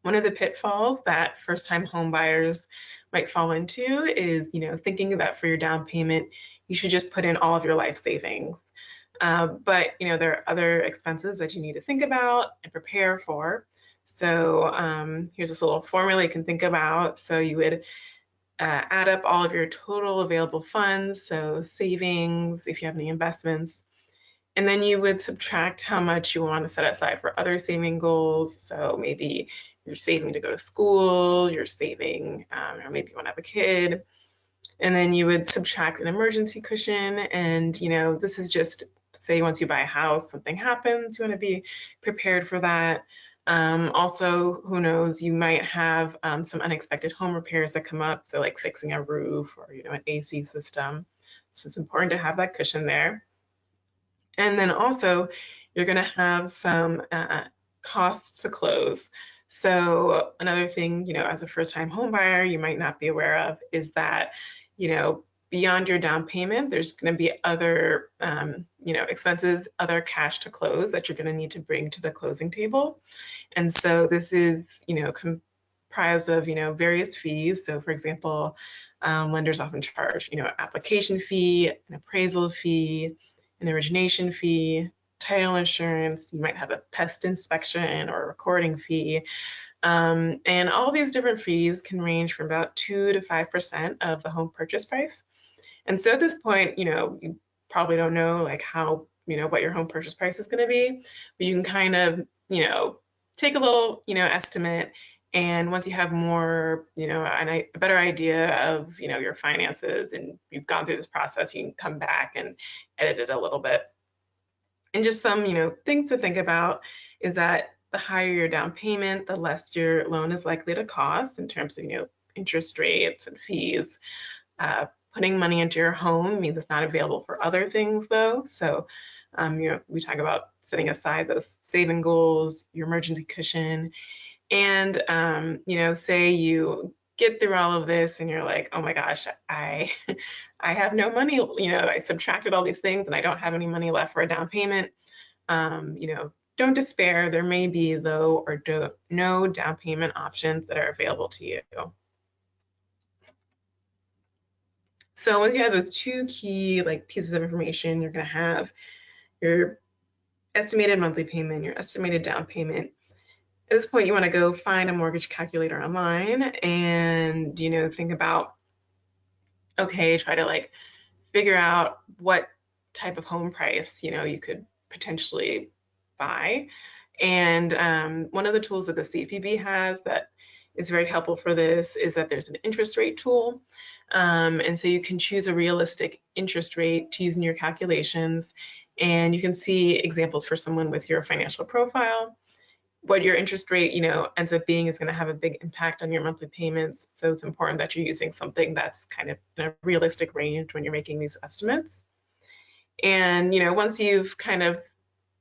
One of the pitfalls that first-time home buyers might fall into is, thinking that for your down payment, you should just put in all of your life savings. But, there are other expenses that you need to think about and prepare for. So here's this little formula you can think about. So you would add up all of your total available funds, so savings, if you have any investments, and then you would subtract how much you want to set aside for other saving goals. So maybe you're saving to go to school, you're saving, or maybe you want to have a kid, and then you would subtract an emergency cushion. And this is just, say once you buy a house, something happens, you want to be prepared for that. Also, who knows, you might have some unexpected home repairs that come up, so like fixing a roof or an AC system. So it's important to have that cushion there. And then also, you're going to have some costs to close. So another thing, as a first-time home buyer, you might not be aware of is that, beyond your down payment, there's going to be other, expenses, other cash to close that you're going to need to bring to the closing table. And so this is, comprised of, various fees. So for example, lenders often charge, application fee, an appraisal fee, an origination fee, title insurance. You might have a pest inspection or a recording fee. And all these different fees can range from about 2 to 5% of the home purchase price. And so at this point, you probably don't know like how, what your home purchase price is going to be, but you can kind of, take a little, estimate. And once you have more, a better idea of, your finances and you've gone through this process, you can come back and edit it a little bit. And just some, things to think about is that the higher your down payment, the less your loan is likely to cost in terms of, interest rates and fees. Putting money into your home means it's not available for other things though. So, we talk about setting aside those saving goals, your emergency cushion, and, say you get through all of this and you're like, oh my gosh, I have no money, I subtracted all these things and I don't have any money left for a down payment. Don't despair. There may be low or no down payment options that are available to you. So once you have those two key pieces of information, you're going to have your estimated monthly payment, your estimated down payment. At this point, you want to go find a mortgage calculator online and, think about, okay, try to figure out what type of home price, you could potentially buy. And one of the tools that the CFPB has that is very helpful for this is that there's an interest rate tool. And so you can choose a realistic interest rate to use in your calculations. And you can see examples for someone with your financial profile. What your interest rate, ends up being is going to have a big impact on your monthly payments. So it's important that you're using something that's kind of in a realistic range when you're making these estimates. And, once you've kind of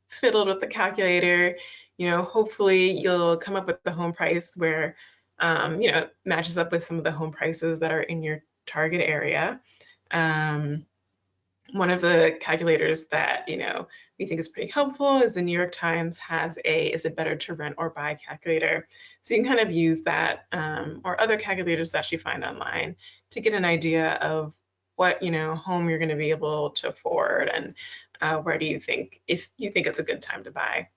fiddled with the calculator, hopefully you'll come up with the home price where, matches up with some of the home prices that are in your target area. One of the calculators that, we think is pretty helpful is the New York Times has a is it better to rent or buy calculator. So you can kind of use that or other calculators that you find online to get an idea of what, home you're going to be able to afford and where do you think, if you think it's a good time to buy.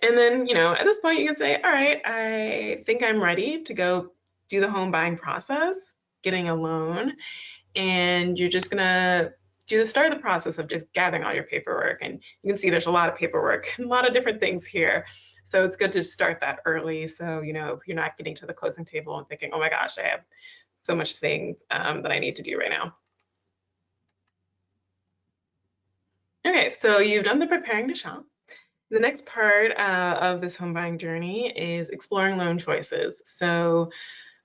And then, at this point you can say, all right, I think I'm ready to go do the home buying process, getting a loan. And you're just gonna start the process of just gathering all your paperwork. And you can see there's a lot of paperwork, a lot of different things here. So it's good to start that early. So, you're not getting to the closing table and thinking, oh my gosh, I have so much things that I need to do right now. Okay, so you've done the preparing to shop. The next part of this home buying journey is exploring loan choices. So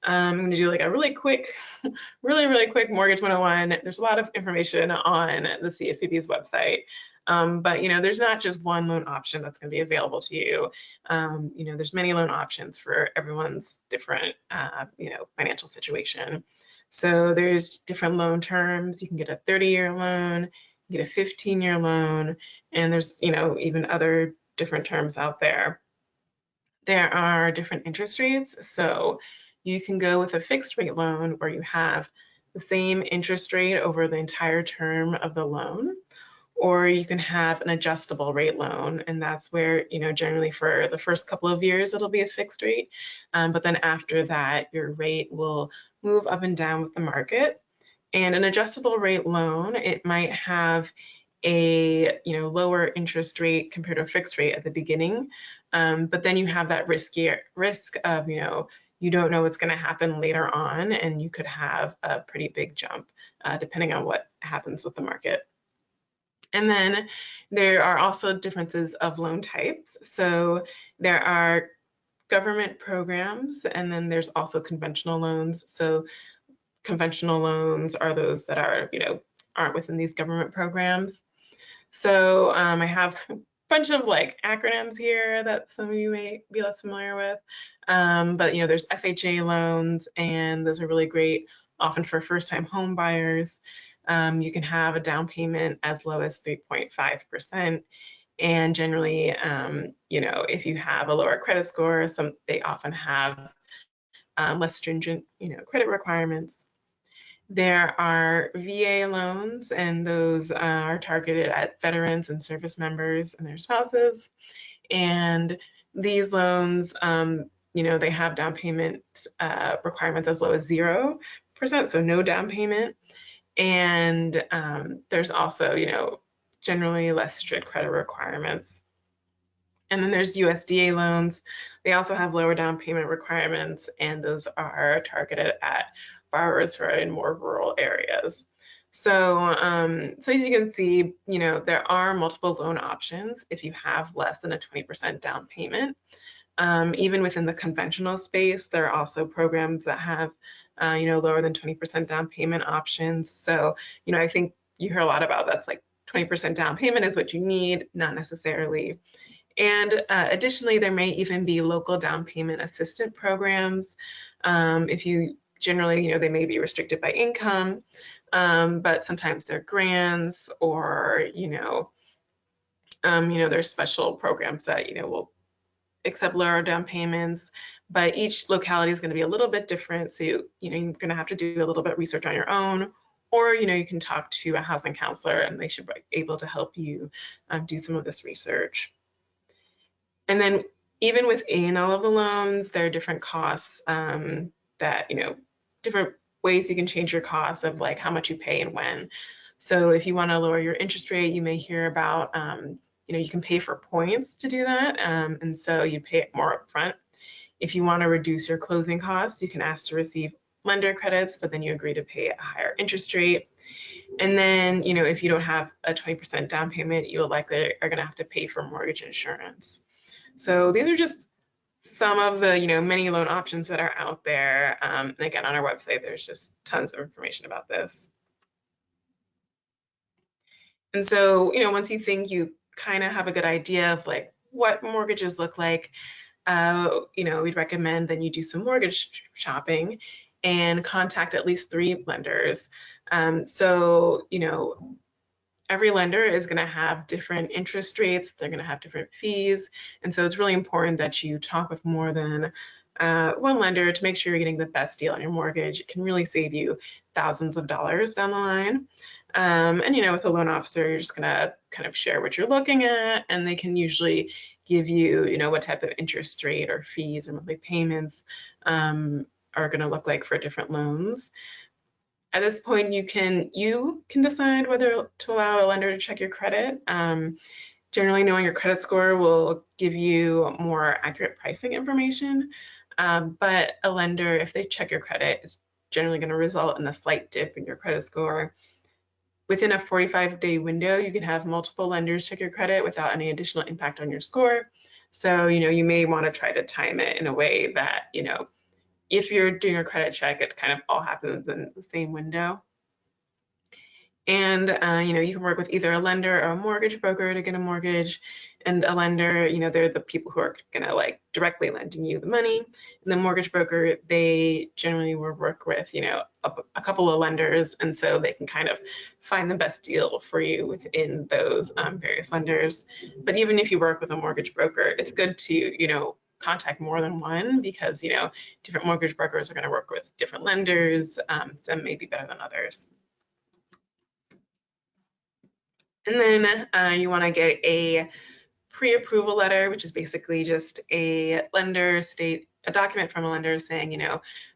I'm going to do a really quick Mortgage 101. There's a lot of information on the CFPB's website, but there's not just one loan option that's going to be available to you. There's many loan options for everyone's different financial situation. So there's different loan terms. You can get a 30-year loan, you get a 15-year loan, and there's even other different terms out there. There are different interest rates. So you can go with a fixed rate loan where you have the same interest rate over the entire term of the loan, or you can have an adjustable rate loan. And that's where, generally for the first couple of years, it'll be a fixed rate. But then after that, your rate will move up and down with the market. And an adjustable rate loan, it might have a lower interest rate compared to a fixed rate at the beginning. But then you have that risk of, you don't know what's going to happen later on, and you could have a pretty big jump depending on what happens with the market. And then there are also differences of loan types. So there are government programs, and then there's also conventional loans. So conventional loans are those that are, aren't within these government programs. So I have a bunch of acronyms here that some of you may be less familiar with. But there's FHA loans, and those are really great, often for first-time home buyers. You can have a down payment as low as 3.5%. And generally, if you have a lower credit score, they often have less stringent, credit requirements. There are VA loans, and those are targeted at veterans and service members and their spouses. And these loans, they have down payment requirements as low as 0%. 6%, so no down payment. And there's also, generally less strict credit requirements. And then there's USDA loans. They also have lower down payment requirements, and those are targeted at borrowers who are in more rural areas. So, so as you can see, there are multiple loan options if you have less than a 20% down payment. Even within the conventional space, there are also programs that have, lower than 20% down payment options. So, I think you hear a lot about that's like 20% down payment is what you need, not necessarily. And additionally, there may even be local down payment assistance programs. If you generally, they may be restricted by income, but sometimes they're grants or, there's special programs that, will accept lower down payments, but each locality is going to be a little bit different. So, you're going to have to do a little bit of research on your own, or, you can talk to a housing counselor and they should be able to help you do some of this research. And then even within all of the loans, there are different costs that, different ways you can change your costs of like how much you pay and when. So if you want to lower your interest rate, you may hear about, you can pay for points to do that. And so you pay it more upfront. If you want to reduce your closing costs, you can ask to receive lender credits, but then you agree to pay a higher interest rate. And then, if you don't have a 20% down payment, you likely are going to have to pay for mortgage insurance. So these are just some of the, many loan options that are out there. And again, on our website, there's just tons of information about this. And so, once you think you kind of have a good idea of like what mortgages look like, we'd recommend then you do some mortgage shopping and contact at least 3 lenders. So, every lender is going to have different interest rates. They're going to have different fees. And so it's really important that you talk with more than one lender to make sure you're getting the best deal on your mortgage. It can really save you thousands of dollars down the line. And, with a loan officer, you're just going to kind of share what you're looking at, and they can usually give you, what type of interest rate or fees or monthly payments are going to look like for different loans. At this point, you can decide whether to allow a lender to check your credit. Generally, knowing your credit score will give you more accurate pricing information, but a lender, if they check your credit, is generally going to result in a slight dip in your credit score. Within a 45-day window, you can have multiple lenders check your credit without any additional impact on your score. So, you may want to try to time it in a way that, if you're doing a credit check, it kind of all happens in the same window. And, you can work with either a lender or a mortgage broker to get a mortgage. And a lender, they're the people who are going to like directly lending you the money. And the mortgage broker, they generally will work with, a couple of lenders. And so they can kind of find the best deal for you within those various lenders. But even if you work with a mortgage broker, it's good to, contact more than one, because, different mortgage brokers are going to work with different lenders. Some may be better than others. And then you want to get a pre-approval letter, which is basically just a document from a lender saying,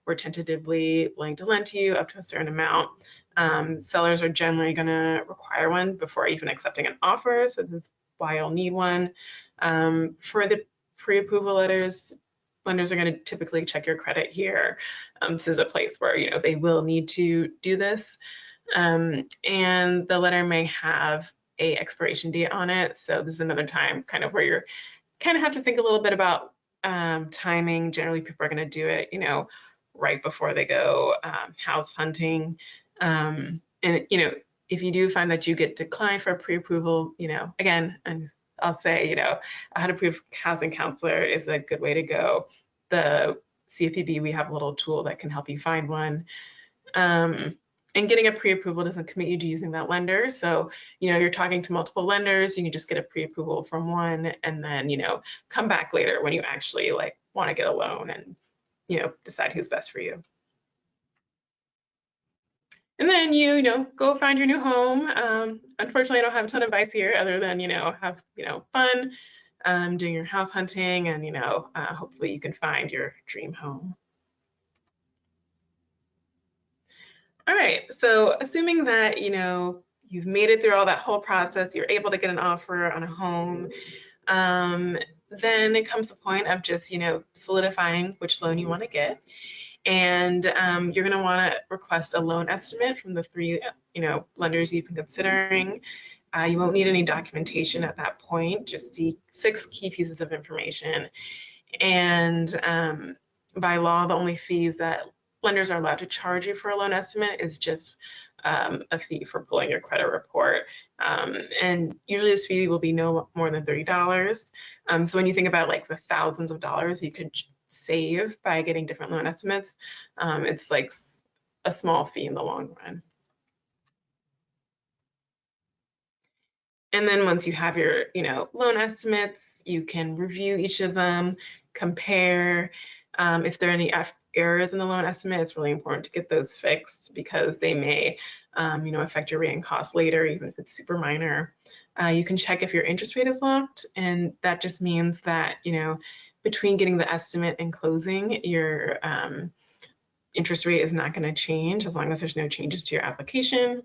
we're tentatively willing to lend to you up to a certain amount. Sellers are generally going to require one before even accepting an offer, so this is why you'll need one. For the pre-approval letters, lenders are going to typically check your credit here. This is a place where, they will need to do this. And the letter may have a expiration date on it. So this is another time kind of where you're kind of have to think a little bit about timing. Generally, people are going to do it, right before they go house hunting. And, if you do find that you get declined for a pre-approval, again, and I'll say, a HUD-approved housing counselor is a good way to go. The CFPB, we have a little tool that can help you find one. And getting a pre-approval doesn't commit you to using that lender. So, you're talking to multiple lenders, you can just get a pre-approval from one and then, come back later when you actually want to get a loan and, decide who's best for you. And then go find your new home. Unfortunately, I don't have a ton of advice here other than, have, fun doing your house hunting and, hopefully you can find your dream home. All right, so assuming that, you've made it through all that whole process, you're able to get an offer on a home, then it comes to the point of just, solidifying which loan you want to get. And you're going to want to request a loan estimate from the three, lenders you've been considering. You won't need any documentation at that point, just the 6 key pieces of information. And by law, the only fees that lenders are allowed to charge you for a loan estimate is just a fee for pulling your credit report. And usually this fee will be no more than $30. So when you think about like the thousands of dollars you could save by getting different loan estimates, it's like a small fee in the long run. And then once you have your, loan estimates, you can review each of them, compare. If there are any errors in the loan estimate, it's really important to get those fixed because they may, affect your rate and cost later, even if it's super minor. You can check if your interest rate is locked, and that just means that, between getting the estimate and closing, your interest rate is not going to change as long as there's no changes to your application.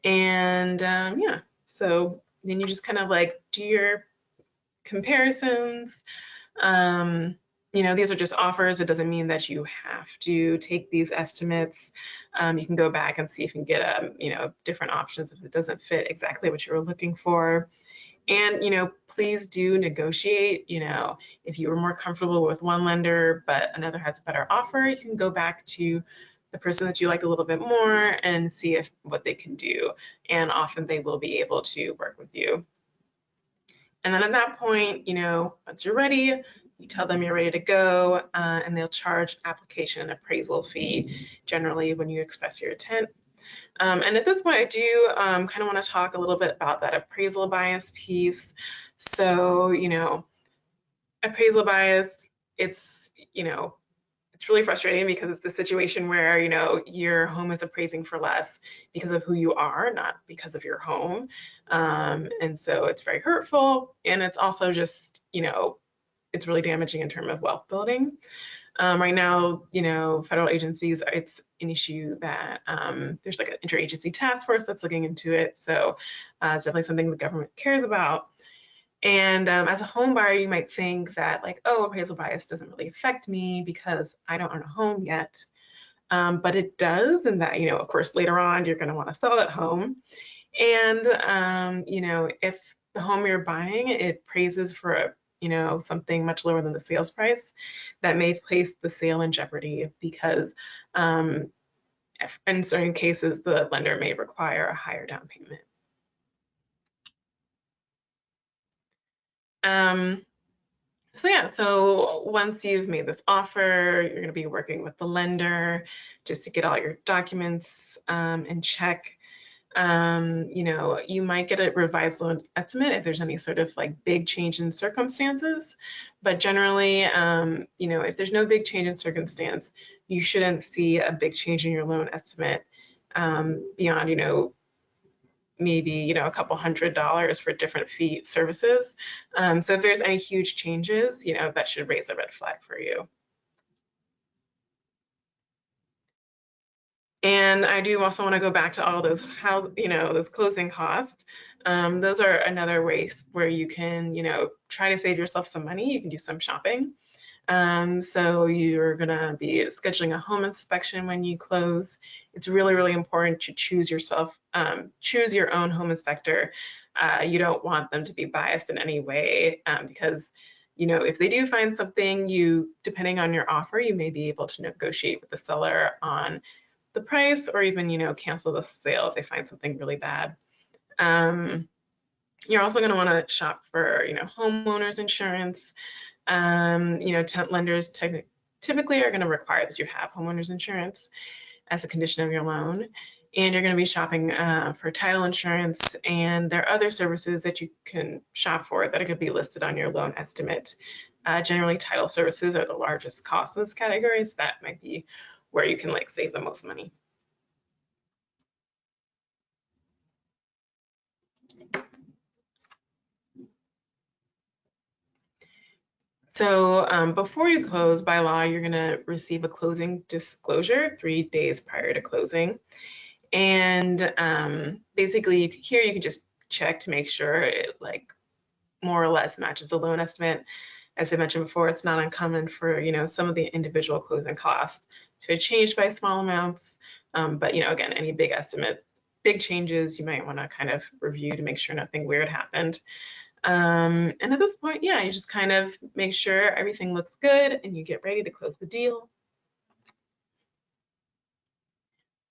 And yeah, so then you just kind of like do your comparisons. These are just offers. It doesn't mean that you have to take these estimates. You can go back and see if you can get different options if it doesn't fit exactly what you were looking for. And please do negotiate. If you were more comfortable with one lender but another has a better offer, you can go back to the person that you like a little bit more and see what they can do. And often they will be able to work with you. And then at that point, once you're ready, you tell them you're ready to go, and they'll charge application and appraisal fee generally when you express your intent. And at this point, I do kind of want to talk a little bit about that appraisal bias piece. So, appraisal bias, it's really frustrating because it's the situation where, your home is appraising for less because of who you are, not because of your home. And so it's very hurtful. And it's also just, it's really damaging in terms of wealth building. Right now, federal agencies, it's an issue that there's like an interagency task force that's looking into it. So it's definitely something the government cares about. And as a home buyer, you might think that like, oh, appraisal bias doesn't really affect me because I don't own a home yet. But it does, and that, of course, later on, you're going to want to sell that home. And, if the home you're buying, it praises for something much lower than the sales price, that may place the sale in jeopardy because in certain cases, the lender may require a higher down payment. So yeah, so once you've made this offer, you're going to be working with the lender just to get all your documents in check. You might get a revised loan estimate if there's any sort of like big change in circumstances, but generally, if there's no big change in circumstance, you shouldn't see a big change in your loan estimate beyond, maybe, a couple $100 for different fee services. So if there's any huge changes, that should raise a red flag for you. And I do also want to go back to all those those closing costs. Those are another way where you can, try to save yourself some money. You can do some shopping. So you're gonna be scheduling a home inspection when you close. It's really, really important to choose your own home inspector. You don't want them to be biased in any way because if they do find something, depending on your offer, you may be able to negotiate with the seller on the price or even, cancel the sale if they find something really bad. You're also going to want to shop for, homeowners insurance. Lenders typically are going to require that you have homeowners insurance as a condition of your loan. And you're going to be shopping for title insurance, and there are other services that you can shop for that are going to be listed on your loan estimate. Generally, title services are the largest cost in this category, so that might be where you can save the most money. So before you close, by law, you're going to receive a closing disclosure 3 days prior to closing. And basically here you can just check to make sure it like more or less matches the loan estimate. As I mentioned before, it's not uncommon for, some of the individual closing costs to have changed by small amounts. But, again, any big estimates, big changes, you might want to kind of review to make sure nothing weird happened. And at this point, yeah, you just kind of make sure everything looks good and you get ready to close the deal.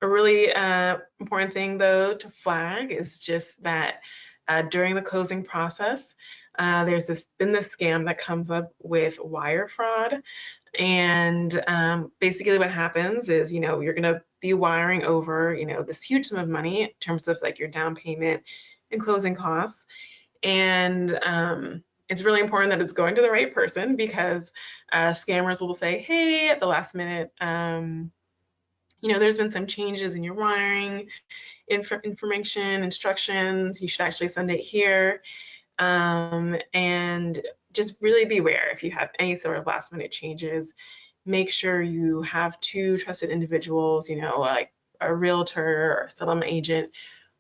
A really important thing, though, to flag is just that during the closing process, there's been this scam that comes up with wire fraud. And basically what happens is, you're going to be wiring over, this huge sum of money in terms of like your down payment and closing costs. And it's really important that it's going to the right person, because scammers will say, hey, at the last minute, there's been some changes in your wiring information, instructions, you should actually send it here. And just really beware if you have any sort of last minute changes. Make sure you have 2 trusted individuals, like a realtor or a settlement agent,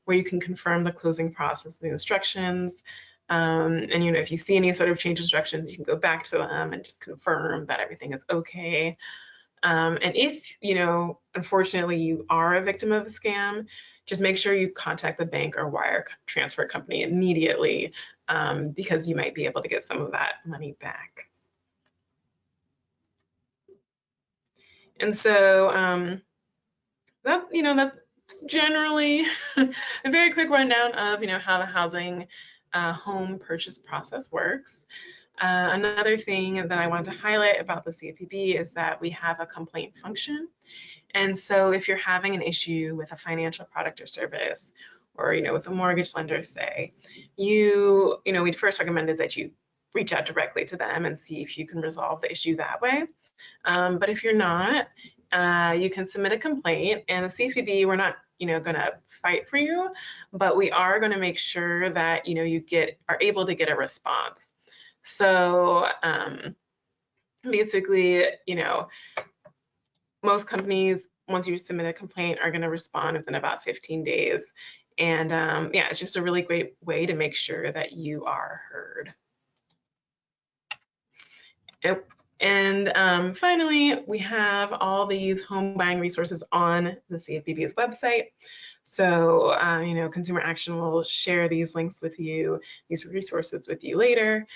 where you can confirm the closing process, the instructions. And if you see any sort of change instructions, you can go back to them and just confirm that everything is okay. And if, unfortunately you are a victim of a scam, just make sure you contact the bank or wire transfer company immediately, because you might be able to get some of that money back. And so that's generally a very quick rundown of, how the housing home purchase process works. Another thing that I wanted to highlight about the CFPB is that we have a complaint function. And so if you're having an issue with a financial product or service, or, with a mortgage lender, say, we'd first recommend is that you reach out directly to them and see if you can resolve the issue that way. But if you're not, you can submit a complaint, and the CFPB, we're not, going to fight for you, but we are going to make sure that, you are able to get a response. So basically, most companies, once you submit a complaint, are going to respond within about 15 days. And yeah, it's just a really great way to make sure that you are heard. And finally, we have all these home buying resources on the CFPB's website. So, Consumer Action will share these links with you, these resources with you later.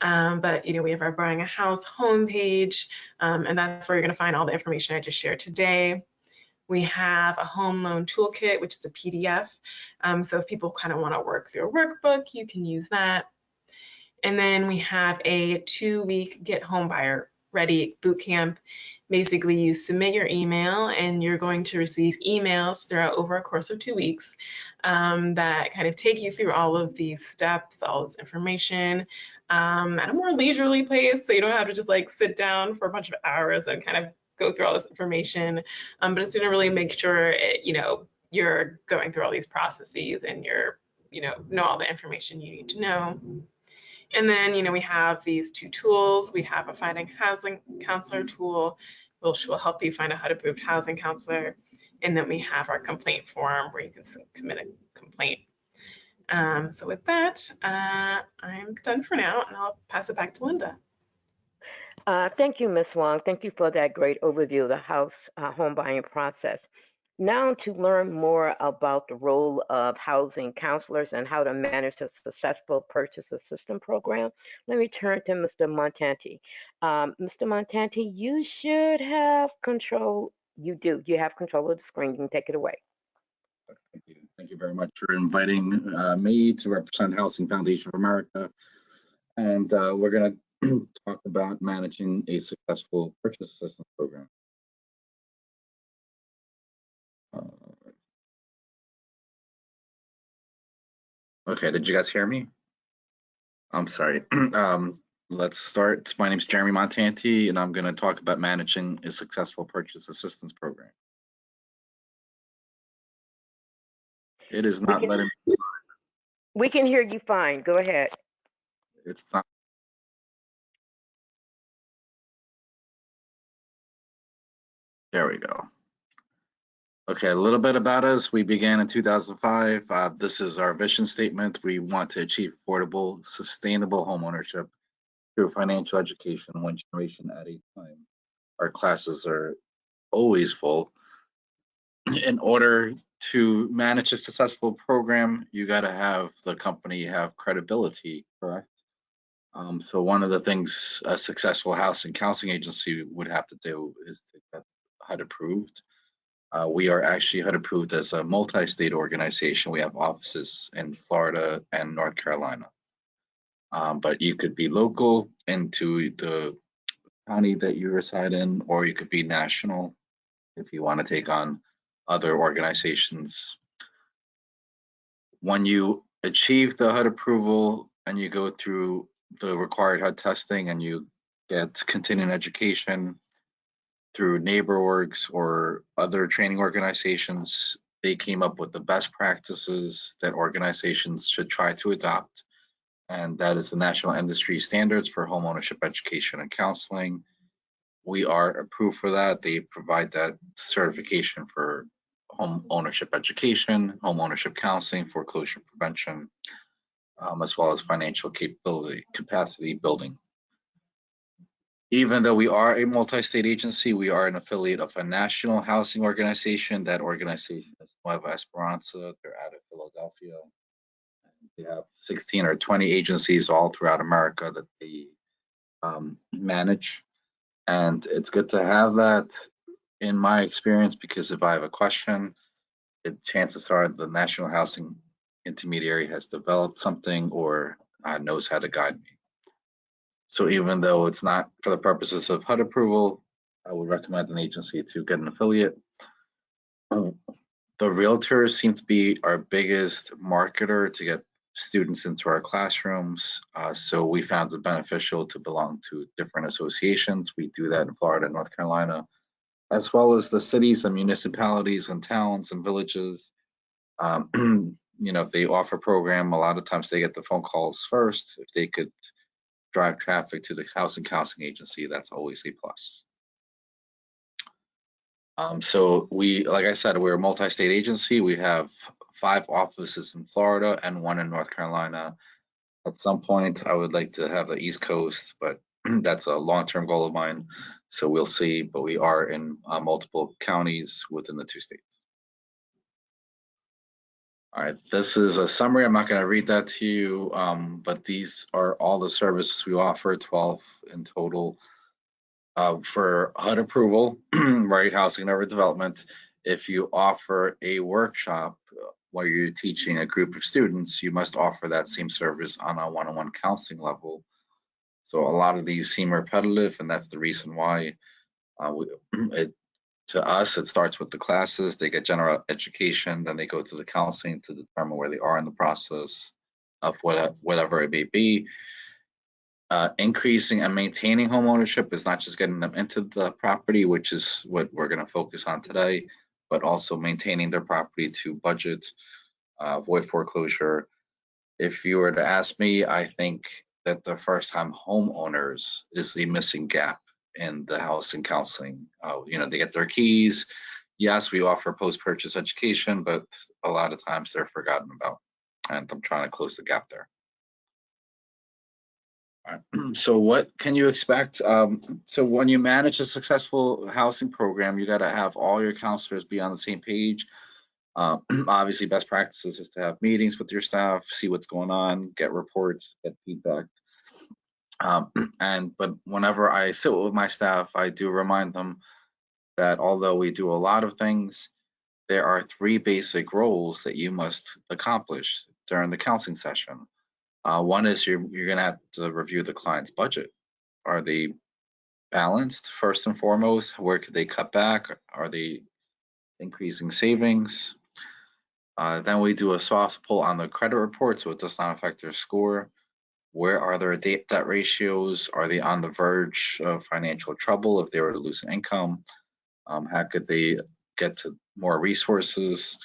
But we have our Buying a House homepage, and that's where you're going to find all the information I just shared today. We have a home loan toolkit, which is a PDF. So if people kind of want to work through a workbook, you can use that. And then we have a 2-week Get Home Buyer Ready bootcamp. Basically, you submit your email and you're going to receive emails throughout over a course of 2 weeks that kind of take you through all of these steps, all this information at a more leisurely pace. So you don't have to just like sit down for a bunch of hours and kind of go through all this information. But it's going to really make sure you're going through all these processes and you're know all the information you need to know. And then, we have these 2 tools. We have a finding housing counselor tool, which will help you find a HUD approved housing counselor. And then we have our complaint form where you can submit a complaint. So with that, I'm done for now, and I'll pass it back to Linda. Thank you, Ms. Wong. Thank you for that great overview of the house home buying process. Now, to learn more about the role of housing counselors and how to manage a successful purchase assistance program, let me turn to Mr. Montanti. Mr. Montanti, you should have control. You do. You have control of the screen. You can take it away. Thank you. Thank you very much for inviting me to represent Housing Foundation of America. And we're going to talk about managing a successful purchase assistance program. Okay, did you guys hear me? I'm sorry. Let's start. My name is Jeremy Montanti, and I'm going to talk about managing a successful purchase assistance program. It is not letting me. We can hear you fine. Go ahead. It's not. There we go. Okay, a little bit about us. We began in 2005. This is our vision statement. We want to achieve affordable, sustainable homeownership through financial education, one generation at a time. Our classes are always full. In order to manage a successful program, you got to have the company have credibility, correct? So one of the things a successful housing counseling agency would have to do is to get HUD approved. We are actually HUD approved as a multi-state organization. We have offices in Florida and North Carolina. But you could be local into the county that you reside in, or you could be national if you want to take on other organizations. When you achieve the HUD approval and you go through the required HUD testing and you get continuing education through NeighborWorks or other training organizations, they came up with the best practices that organizations should try to adopt. And that is the National Industry Standards for Homeownership Education and Counseling. We are approved for that. They provide that certification for home ownership education, home ownership counseling, foreclosure prevention, as well as financial capacity building. Even though we are a multi-state agency, we are an affiliate of a national housing organization. That organization is Nueva Esperanza. They're out of Philadelphia. They have 16 or 20 agencies all throughout America that they manage. And it's good to have that in my experience, because if I have a question, chances are the National Housing Intermediary has developed something or knows how to guide me. So even though it's not for the purposes of HUD approval, I would recommend an agency to get an affiliate. The realtors seem to be our biggest marketer to get students into our classrooms. So we found it beneficial to belong to different associations. We do that in Florida and North Carolina, as well as the cities and municipalities and towns and villages. You know, if they offer a program, a lot of times they get the phone calls first. If they could drive traffic to the housing counseling agency, that's always a plus. So we, like I said, we're a multi-state agency. We have 5 offices in Florida and 1 in North Carolina. At some point, I would like to have the East Coast, but that's a long-term goal of mine. So we'll see, but we are in multiple counties within the 2 states. All right, this is a summary. I'm not going to read that to you, but these are all the services we offer, 12 in total. For HUD approval, right, housing and urban development, if you offer a workshop where you're teaching a group of students, you must offer that same service on a one-on-one counseling level. So a lot of these seem repetitive, and that's the reason why to us, it starts with the classes. They get general education, then they go to the counseling to determine where they are in the process of whatever it may be. Increasing and maintaining home ownership is not just getting them into the property, which is what we're going to focus on today, but also maintaining their property to budget, avoid foreclosure. If you were to ask me, I think that the first-time homeowners is the missing gap in the housing counseling. You know, they get their keys. Yes, we offer post-purchase education, but a lot of times they're forgotten about, and I'm trying to close the gap there. All right. So what can you expect? So when you manage a successful housing program, you got to have all your counselors be on the same page. Obviously, best practices is to have meetings with your staff, see what's going on, get reports, get feedback. But whenever I sit with my staff, I do remind them that although we do a lot of things, there are 3 basic roles that you must accomplish during the counseling session. One is you're going to have to review the client's budget. Are they balanced, first and foremost? Where could they cut back? Are they increasing savings? Then we do a soft pull on the credit report, so it does not affect their score. Where are their debt ratios? Are they on the verge of financial trouble if they were to lose income? How could they get to more resources?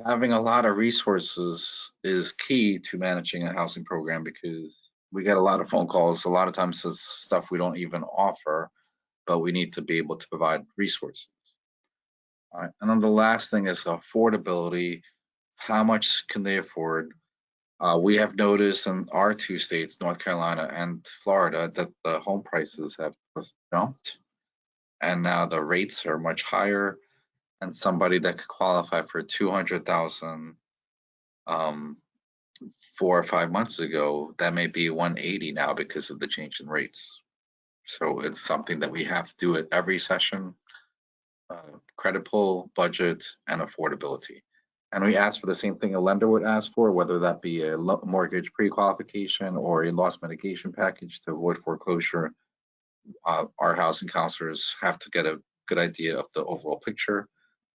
Having a lot of resources is key to managing a housing program, because we get a lot of phone calls. A lot of times it's stuff we don't even offer, but we need to be able to provide resources. All right. And then the last thing is affordability. How much can they afford? We have noticed in our two states, North Carolina and Florida, that the home prices have jumped, and now the rates are much higher. And somebody that could qualify for 200,000 4 or 5 months ago, that may be 180 now because of the change in rates. So it's something that we have to do at every session: credit pull, budget, and affordability. And we ask for the same thing a lender would ask for, whether that be a mortgage pre-qualification or a loss mitigation package to avoid foreclosure. Our housing counselors have to get a good idea of the overall picture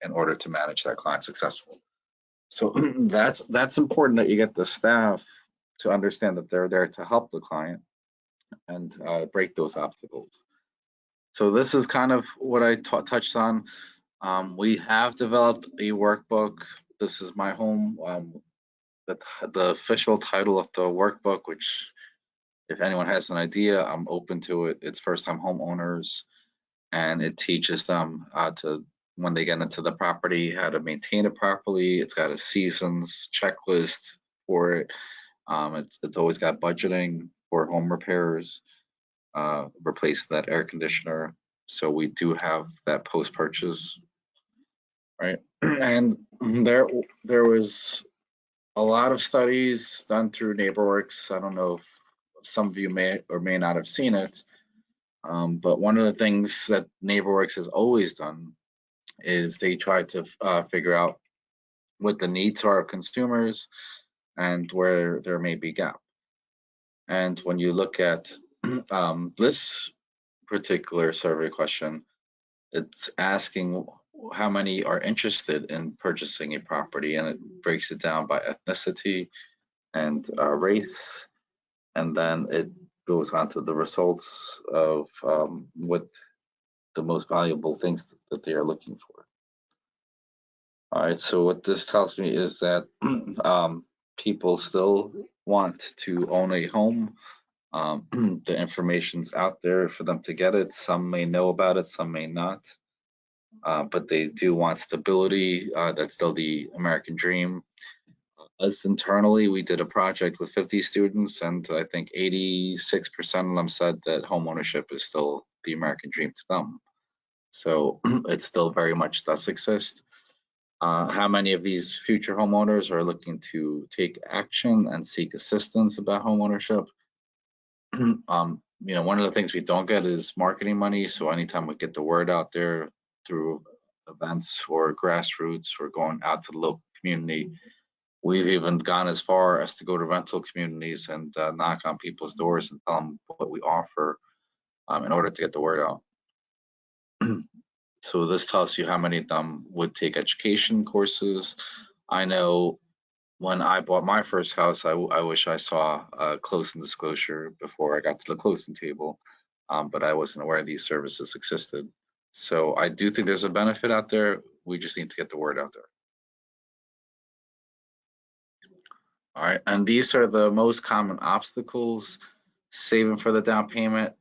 in order to manage that client successfully. So that's important, that you get the staff to understand that they're there to help the client and break those obstacles. So this is kind of what I touched on. We have developed a workbook. This is my home. The official title of the workbook, which if anyone has an idea, I'm open to it. It's First Time Homeowners, and it teaches them to, when they get into the property, how to maintain it properly. It's got a seasons checklist for it. It's always got budgeting for home repairs, replace that air conditioner. So we do have that post-purchase, right? And there was a lot of studies done through NeighborWorks. I don't know if some of you may or may not have seen it, but one of the things that NeighborWorks has always done is they try to figure out what the needs are of consumers and where there may be gap. And when you look at this particular survey question, it's asking how many are interested in purchasing a property, and it breaks it down by ethnicity and race, and then it goes on to the results of what the most valuable things that they are looking for. All right, so what this tells me is that people still want to own a home. The information's out there for them to get it. Some may know about it, some may not. But they do want stability. That's still the American dream. Us internally, we did a project with 50 students, and I think 86% of them said that homeownership is still the American dream to them. So it still very much does exist. How many of these future homeowners are looking to take action and seek assistance about homeownership? One of the things we don't get is marketing money. So anytime we get the word out there through events or grassroots or going out to the local community, we've even gone as far as to go to rental communities and knock on people's doors and tell them what we offer in order to get the word out. So this tells you how many of them would take education courses. I know when I bought my first house, I wish I saw a closing disclosure before I got to the closing table, but I wasn't aware these services existed. So I do think there's a benefit out there. We just need to get the word out there. All right, and these are the most common obstacles. Saving for the down payment.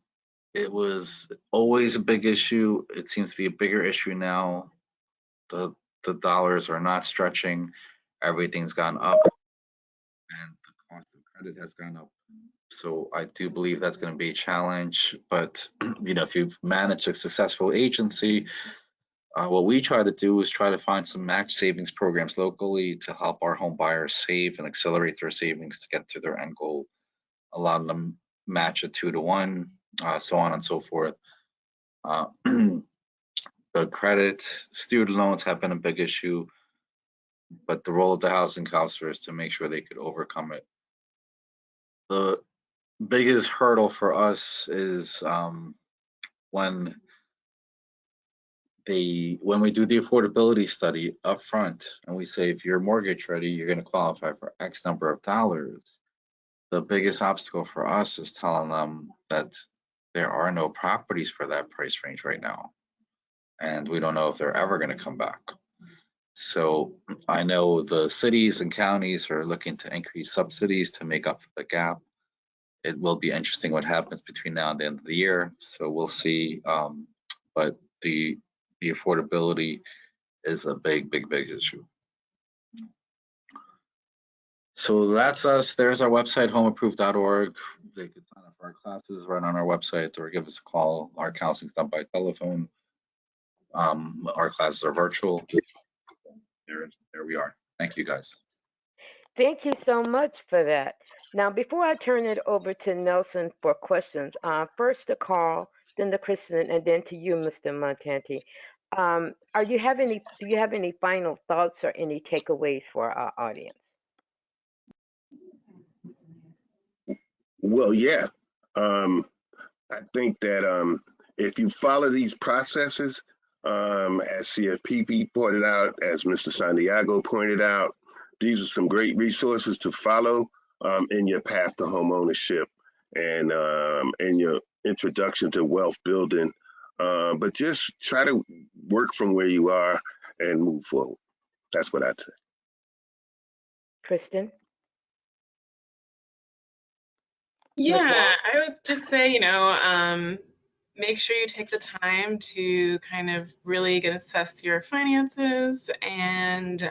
It was always a big issue. It seems to be a bigger issue now. The dollars are not stretching. Everything's gone up, and the cost of credit has gone up. So I do believe that's going to be a challenge. But if you've managed a successful agency, what we try to do is try to find some match savings programs locally to help our home buyers save and accelerate their savings to get to their end goal. A lot of them match a 2-to-1, so on and so forth. The credit, student loans have been a big issue, but the role of the housing counselor is to make sure they could overcome it. The biggest hurdle for us is when we do the affordability study up front and we say, if you're mortgage ready, you're going to qualify for X number of dollars. The biggest obstacle for us is telling them that there are no properties for that price range right now, and we don't know if they're ever going to come back. So I know the cities and counties are looking to increase subsidies to make up for the gap. It will be interesting what happens between now and the end of the year, so we'll see. But the affordability is a big issue. So that's us. There's our website, homeapproved.org. They can sign up for our classes right on our website or give us a call. Our counseling's done by telephone. Our classes are virtual. There we are. Thank you, guys. Thank you so much for that. Now, before I turn it over to Nelson for questions, first to Carl, then to Kristin, and then to you, Mr. Montanti. Do you have any final thoughts or any takeaways for our audience? Well, yeah. I think that if you follow these processes, as CFPB pointed out, as Mr. Santiago pointed out, these are some great resources to follow in your path to home ownership and in your introduction to wealth building. But just try to work from where you are and move forward. That's what I'd say. Kristin? Yeah, I would just say, make sure you take the time to kind of really assess your finances and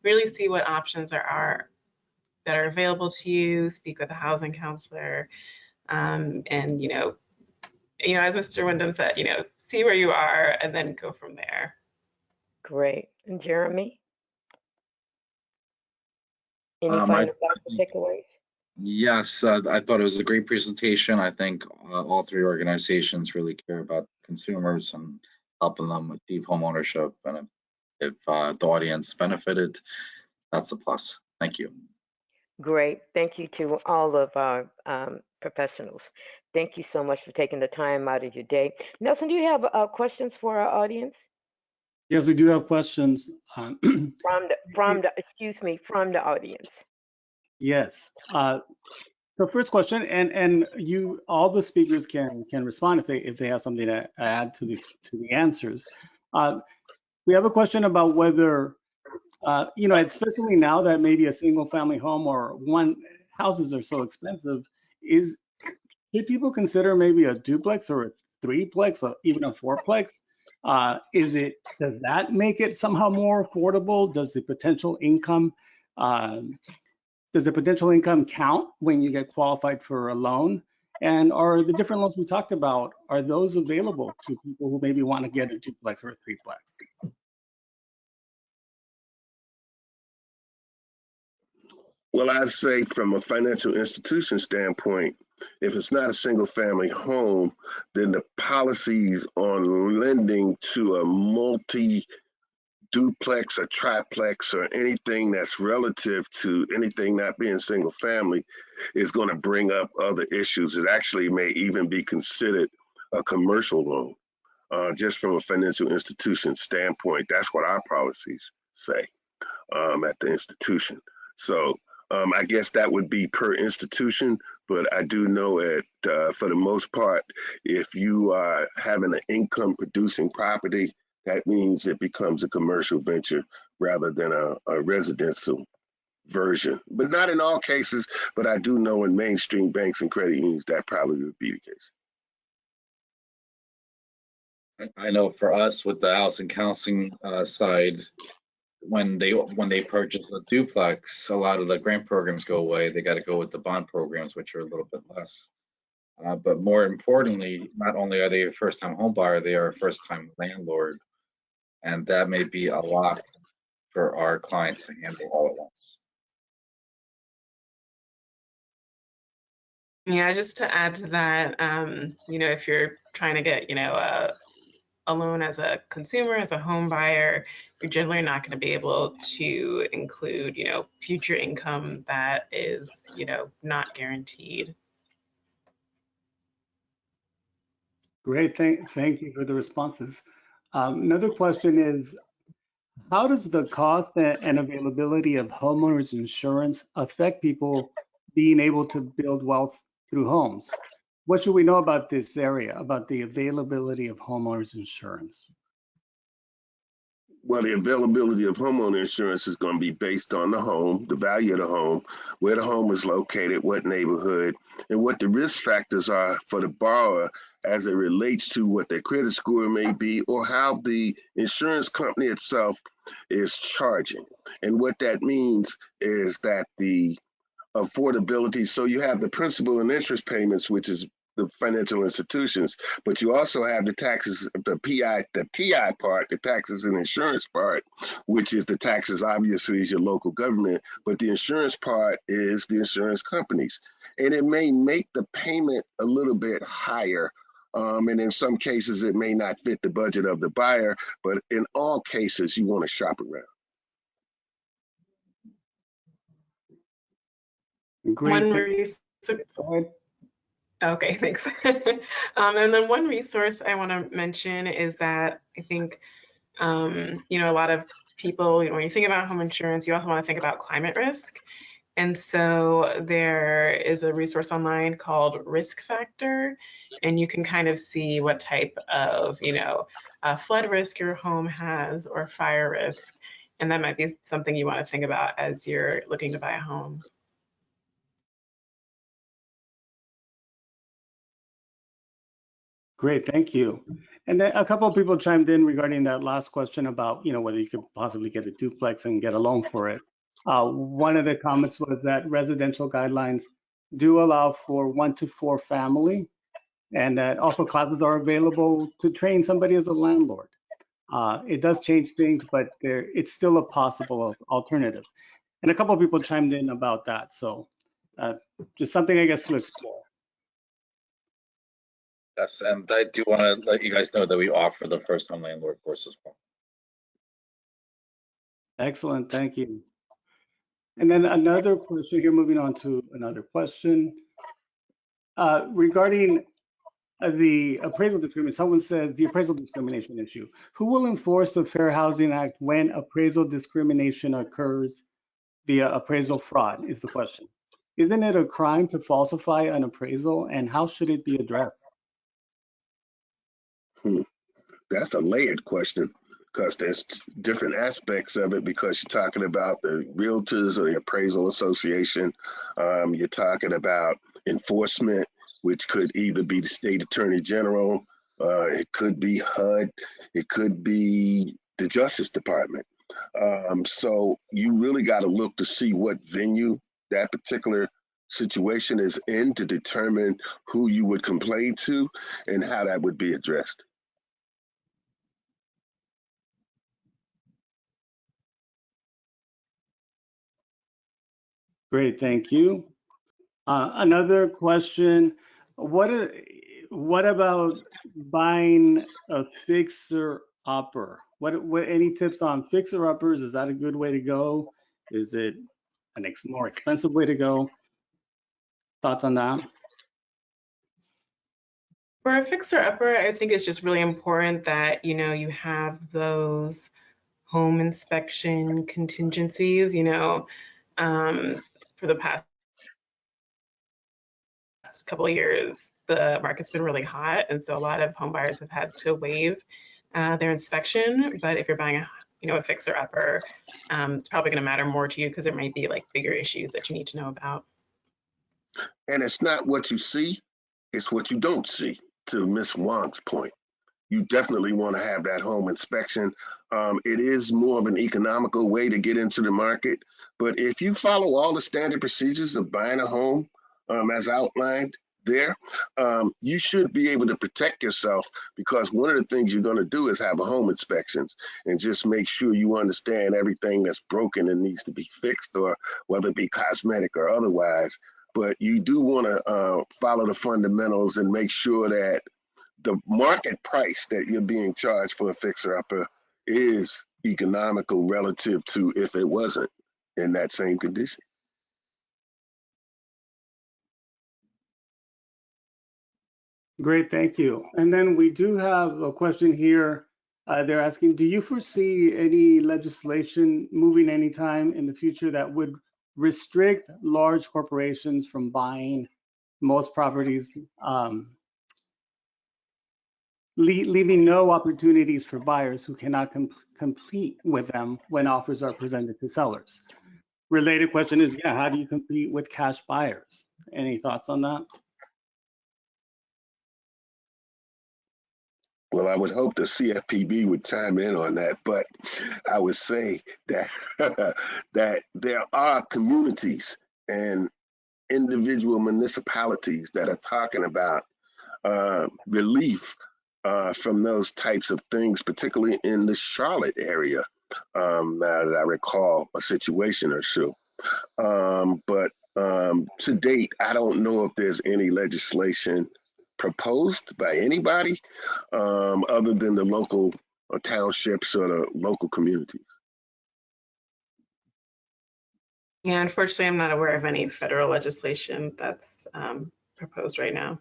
really see what options are that are available to you. Speak with a housing counselor, and as Mr. Windom said, see where you are and then go from there. Great. And Jeremy? Any final thoughts or takeaways? Yes, I thought it was a great presentation. I think all three organizations really care about consumers and helping them achieve home ownership. And if the audience benefited, that's a plus. Thank you. Great. Thank you to all of our professionals. Thank you so much for taking the time out of your day. Nelson, do you have questions for our audience? Yes, we do have questions. From the audience. Yes. So first question, and you, all the speakers can respond if they have something to add to the answers. We have a question about whether, especially now that maybe a single family home or one houses are so expensive, should people consider maybe a duplex or a threeplex or even a fourplex? Does that make it somehow more affordable? Does the potential income count when you get qualified for a loan? And are the different loans we talked about, are those available to people who maybe want to get a duplex or a threeplex? Well, I'd say from a financial institution standpoint, if it's not a single family home, then the policies on lending to a multi duplex or triplex or anything that's relative to anything not being single family is going to bring up other issues. It actually may even be considered a commercial loan, just from a financial institution standpoint. That's what our policies say at the institution. So I guess that would be per institution, but I do know that for the most part, if you are having an income producing property, that means it becomes a commercial venture rather than a residential version. But not in all cases, but I do know in mainstream banks and credit unions, that probably would be the case. I know for us with the housing counseling side, when they purchase a duplex, a lot of the grant programs go away. They got to go with the bond programs, which are a little bit less. But more importantly, not only are they a first-time home buyer, they are a first-time landlord. And that may be a lot for our clients to handle all at once. Yeah, just to add to that, if you're trying to get, a loan as a consumer, as a home buyer, you're generally not going to be able to include, future income that is, not guaranteed. Great, thank you for the responses. Another question is, how does the cost and availability of homeowners insurance affect people being able to build wealth through homes? What should we know about this area, about the availability of homeowners insurance? Well, the availability of homeowner insurance is going to be based on the home, the value of the home, where the home is located, what neighborhood, and what the risk factors are for the borrower as it relates to what their credit score may be or how the insurance company itself is charging. And what that means is that the affordability. So you have the principal and interest payments, which is the financial institutions, but you also have the taxes, the TI part, the taxes and insurance part, which is the taxes obviously is your local government, but the insurance part is the insurance companies. And it may make the payment a little bit higher. And in some cases, it may not fit the budget of the buyer, but in all cases, you want to shop around. Great. One Thank resource. Go ahead. Okay, thanks. And then one resource I want to mention is that I think, you know, a lot of people, you know, when you think about home insurance, you also want to think about climate risk. And so there is a resource online called Risk Factor, and you can kind of see what type of, you know, flood risk your home has or fire risk. And that might be something you want to think about as you're looking to buy a home. Great, thank you. And then a couple of people chimed in regarding that last question about, you know, whether you could possibly get a duplex and get a loan for it. One of the comments was that residential guidelines do allow for 1 to 4 family, and that also classes are available to train somebody as a landlord. It does change things, but it's still a possible alternative. And a couple of people chimed in about that. So just something, I guess, to explore. Yes, and I do want to let you guys know that we offer the first home landlord course as well. Excellent, thank you. And then another question here, moving on to another question. Regarding the appraisal discrimination, someone says the appraisal discrimination issue. Who will enforce the Fair Housing Act when appraisal discrimination occurs via appraisal fraud is the question. Isn't it a crime to falsify an appraisal, and how should it be addressed? That's a layered question because there's different aspects of it because you're talking about the realtors or the appraisal association. You're talking about enforcement, which could either be the state attorney general, it could be HUD, it could be the Justice Department. So you really got to look to see what venue that particular situation is in to determine who you would complain to and how that would be addressed. Great, thank you. Another question, what about buying a fixer-upper? What any tips on fixer-uppers? Is that a good way to go? Is it a more expensive way to go? Thoughts on that? For a fixer-upper, I think it's just really important that, you know, you have those home inspection contingencies, you know, for the past couple of years, the market's been really hot. And so a lot of home buyers have had to waive their inspection. But if you're buying a fixer-upper, it's probably going to matter more to you because there might be like bigger issues that you need to know about. And it's not what you see, it's what you don't see, to Ms. Wong's point. You definitely want to have that home inspection. It is more of an economical way to get into the market. But if you follow all the standard procedures of buying a home as outlined there, you should be able to protect yourself because one of the things you're going to do is have a home inspections and just make sure you understand everything that's broken and needs to be fixed, or whether it be cosmetic or otherwise. But you do want to follow the fundamentals and make sure that the market price that you're being charged for a fixer-upper is economical relative to if it wasn't in that same condition. Great, thank you. And then we do have a question here. They're asking, do you foresee any legislation moving anytime in the future that would restrict large corporations from buying most properties, leaving no opportunities for buyers who cannot compete with them when offers are presented to sellers. Related question is, yeah, how do you compete with cash buyers? Any thoughts on that? Well, I would hope the CFPB would chime in on that, but I would say that that there are communities and individual municipalities that are talking about relief from those types of things, particularly in the Charlotte area. Now that I recall a situation or so, but to date, I don't know if there's any legislation proposed by anybody other than the local townships or the local communities. Yeah, unfortunately, I'm not aware of any federal legislation that's proposed right now.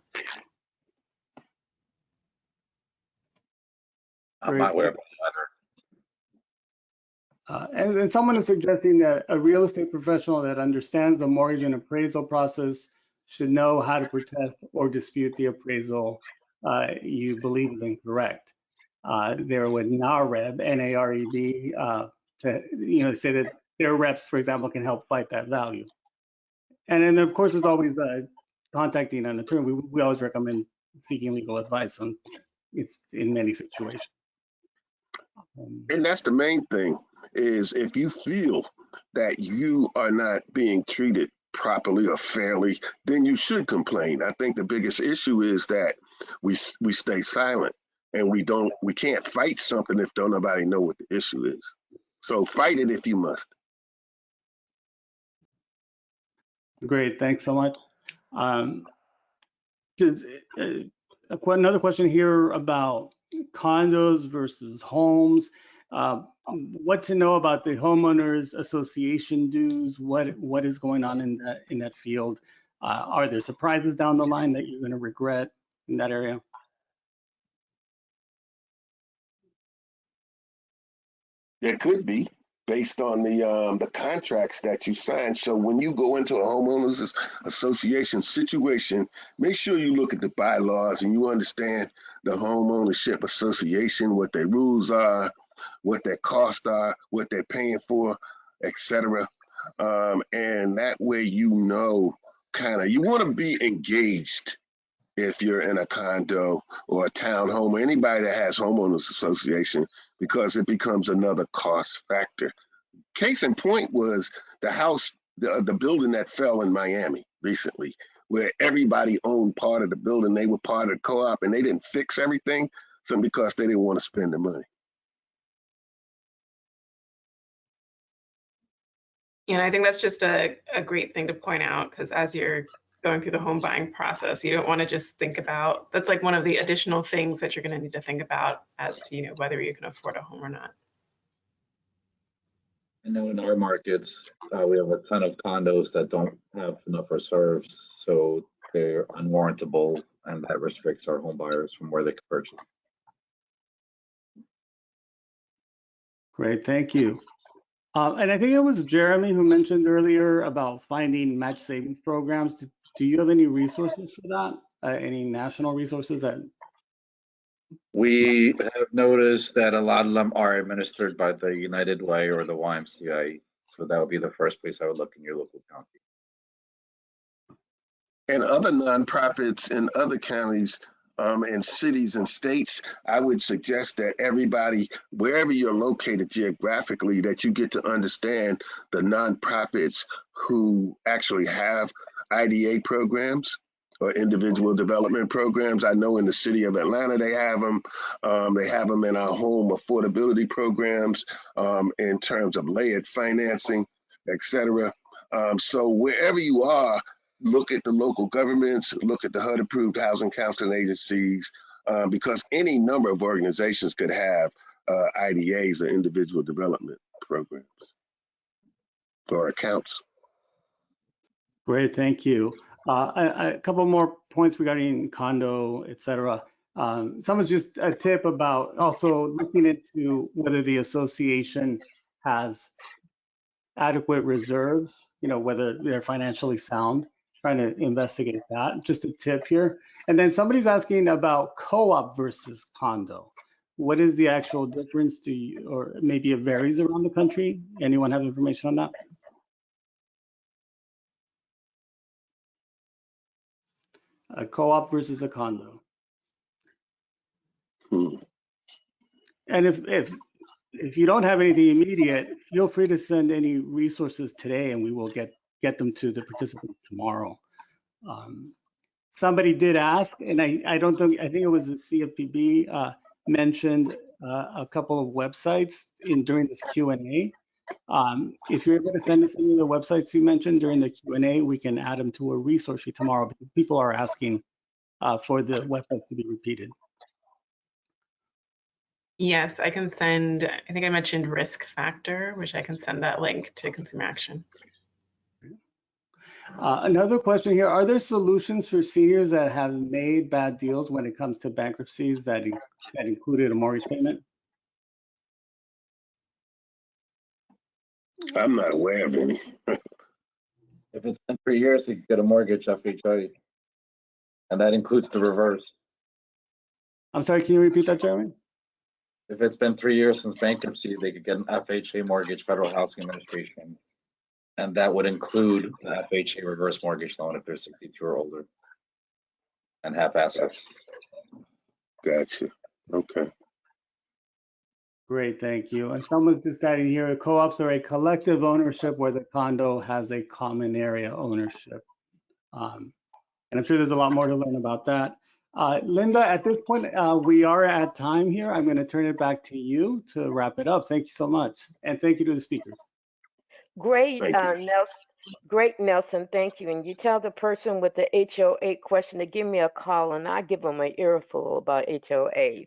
I'm not aware of it either. And someone is suggesting that a real estate professional that understands the mortgage and appraisal process should know how to protest or dispute the appraisal you believe is incorrect. They're with NAREB, N-A-R-E-B, to say that their reps, for example, can help fight that value. And then, of course, there's always contacting an attorney. We always recommend seeking legal advice on it's in many situations. And that's the main thing, is if you feel that you are not being treated properly or fairly, then you should complain. I think the biggest issue is that we stay silent and we can't fight something if don't nobody know what the issue is. So fight it if you must. Great, thanks so much. Another question here about condos versus homes. What to know about the homeowners association dues? What is going on in that field? Are there surprises down the line that you're going to regret in that area? There could be, based on the contracts that you sign. So when you go into a homeowners association situation, make sure you look at the bylaws and you understand the homeownership association, what their rules are, what their costs are, what they're paying for, etc. And that way you know you want to be engaged if you're in a condo or a townhome or anybody that has homeowners association, because it becomes another cost factor. Case in point was the house, the building that fell in Miami recently, where everybody owned part of the building. They were part of the co-op and they didn't fix everything, simply because they didn't want to spend the money. And I think that's just a great thing to point out, because as you're going through the home buying process, you don't want to just think about, that's like one of the additional things that you're going to need to think about as to, whether you can afford a home or not. I know in our markets, we have a ton of condos that don't have enough reserves, so they're unwarrantable, and that restricts our home buyers from where they can purchase. Great, thank you. And I think it was Jeremy who mentioned earlier about finding match savings programs. Do you have any resources for that? Any national resources that? We have noticed that a lot of them are administered by the United Way or the YMCA. So that would be the first place I would look in your local county. And other nonprofits in other counties and cities and states, I would suggest that everybody, wherever you're located geographically, that you get to understand the nonprofits who actually have IDA programs or individual development programs. I know in the city of Atlanta, they have them. They have them in our home affordability programs in terms of layered financing, etc. So wherever you are, look at the local governments, look at the HUD approved housing counseling agencies, because any number of organizations could have IDAs or individual development programs or accounts. Great, thank you. A couple more points regarding condo, et cetera. Someone's just a tip about also looking into whether the association has adequate reserves, whether they're financially sound. trying to investigate that. Just a tip here. And then somebody's asking about co-op versus condo. What is the actual difference? Do you, or maybe it varies around the country? Anyone have information on that? A co-op versus a condo. And if you don't have anything immediate, feel free to send any resources today, and we will get them to the participants tomorrow. Somebody did ask, and I think it was the CFPB mentioned a couple of websites during this Q&A. If you're able to send us any of the websites you mentioned during the Q&A, we can add them to a resource sheet tomorrow, because people are asking for the websites to be repeated. Yes, I can send, I think I mentioned risk factor, which I can send that link to Consumer Action. Another question here, are there solutions for seniors that have made bad deals when it comes to bankruptcies that included a mortgage payment? I'm not aware of any. If it's been 3 years, you can get a mortgage FHA, and that includes the reverse. I'm sorry, can you repeat that, Jeremy? If it's been 3 years since bankruptcy, they could get an FHA mortgage, Federal Housing Administration, and that would include the FHA reverse mortgage loan if they're 62 or older and have assets. Gotcha. Okay. Great, thank you. And someone's just adding here, co-ops are a collective ownership where the condo has a common area ownership. And I'm sure there's a lot more to learn about that. Linda, at this point, we are at time here. I'm going to turn it back to you to wrap it up. Thank you so much. And thank you to the speakers. Great, Thank you. Nelson. Great, Nelson. Thank you. And you tell the person with the HOA question to give me a call, and I give them an earful about HOAs.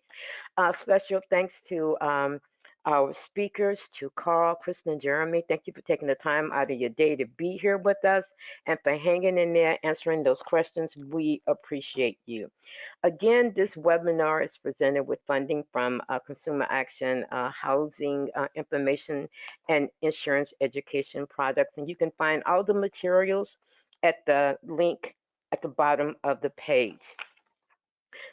Special thanks to our speakers, to Carl, Kristin, and Jeremy. Thank you for taking the time out of your day to be here with us and for hanging in there, answering those questions. We appreciate you. Again, this webinar is presented with funding from Consumer Action, Housing Information and Insurance Education Products. And you can find all the materials at the link at the bottom of the page.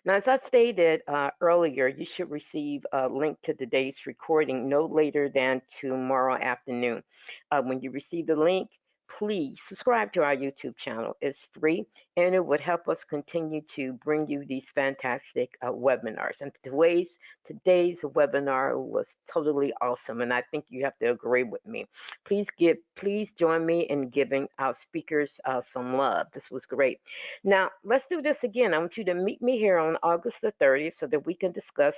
Now, as I stated earlier, you should receive a link to today's recording no later than tomorrow afternoon. When you receive the link, please subscribe to our YouTube channel. It's free, and it would help us continue to bring you these fantastic webinars. And today's webinar was totally awesome, and I think you have to agree with me. Please join me in giving our speakers some love. This was great. Now, let's do this again. I want you to meet me here on August the 30th so that we can discuss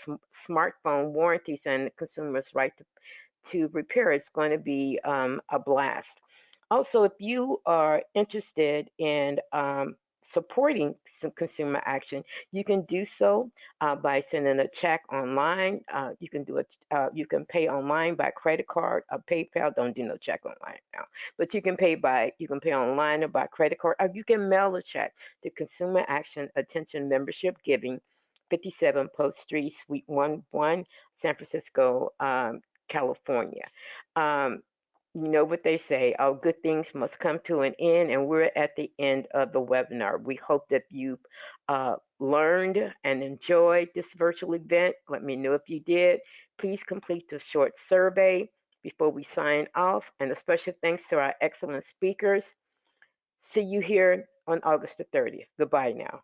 smartphone warranties and consumers' right to repair. It's going to be a blast. Also, if you are interested in supporting some consumer action, you can do so by sending a check online. You can pay online by credit card or PayPal. Don't do no check online now, but you can pay online or by credit card, or you can mail a check to Consumer Action Attention Membership Giving, 57 Post Street, Suite 11, San Francisco, California. You know what they say, all good things must come to an end, and we're at the end of the webinar. We hope that you've learned and enjoyed this virtual event. Let me know if you did. Please complete the short survey before we sign off, and a special thanks to our excellent speakers. See you here on August the 30th. Goodbye now.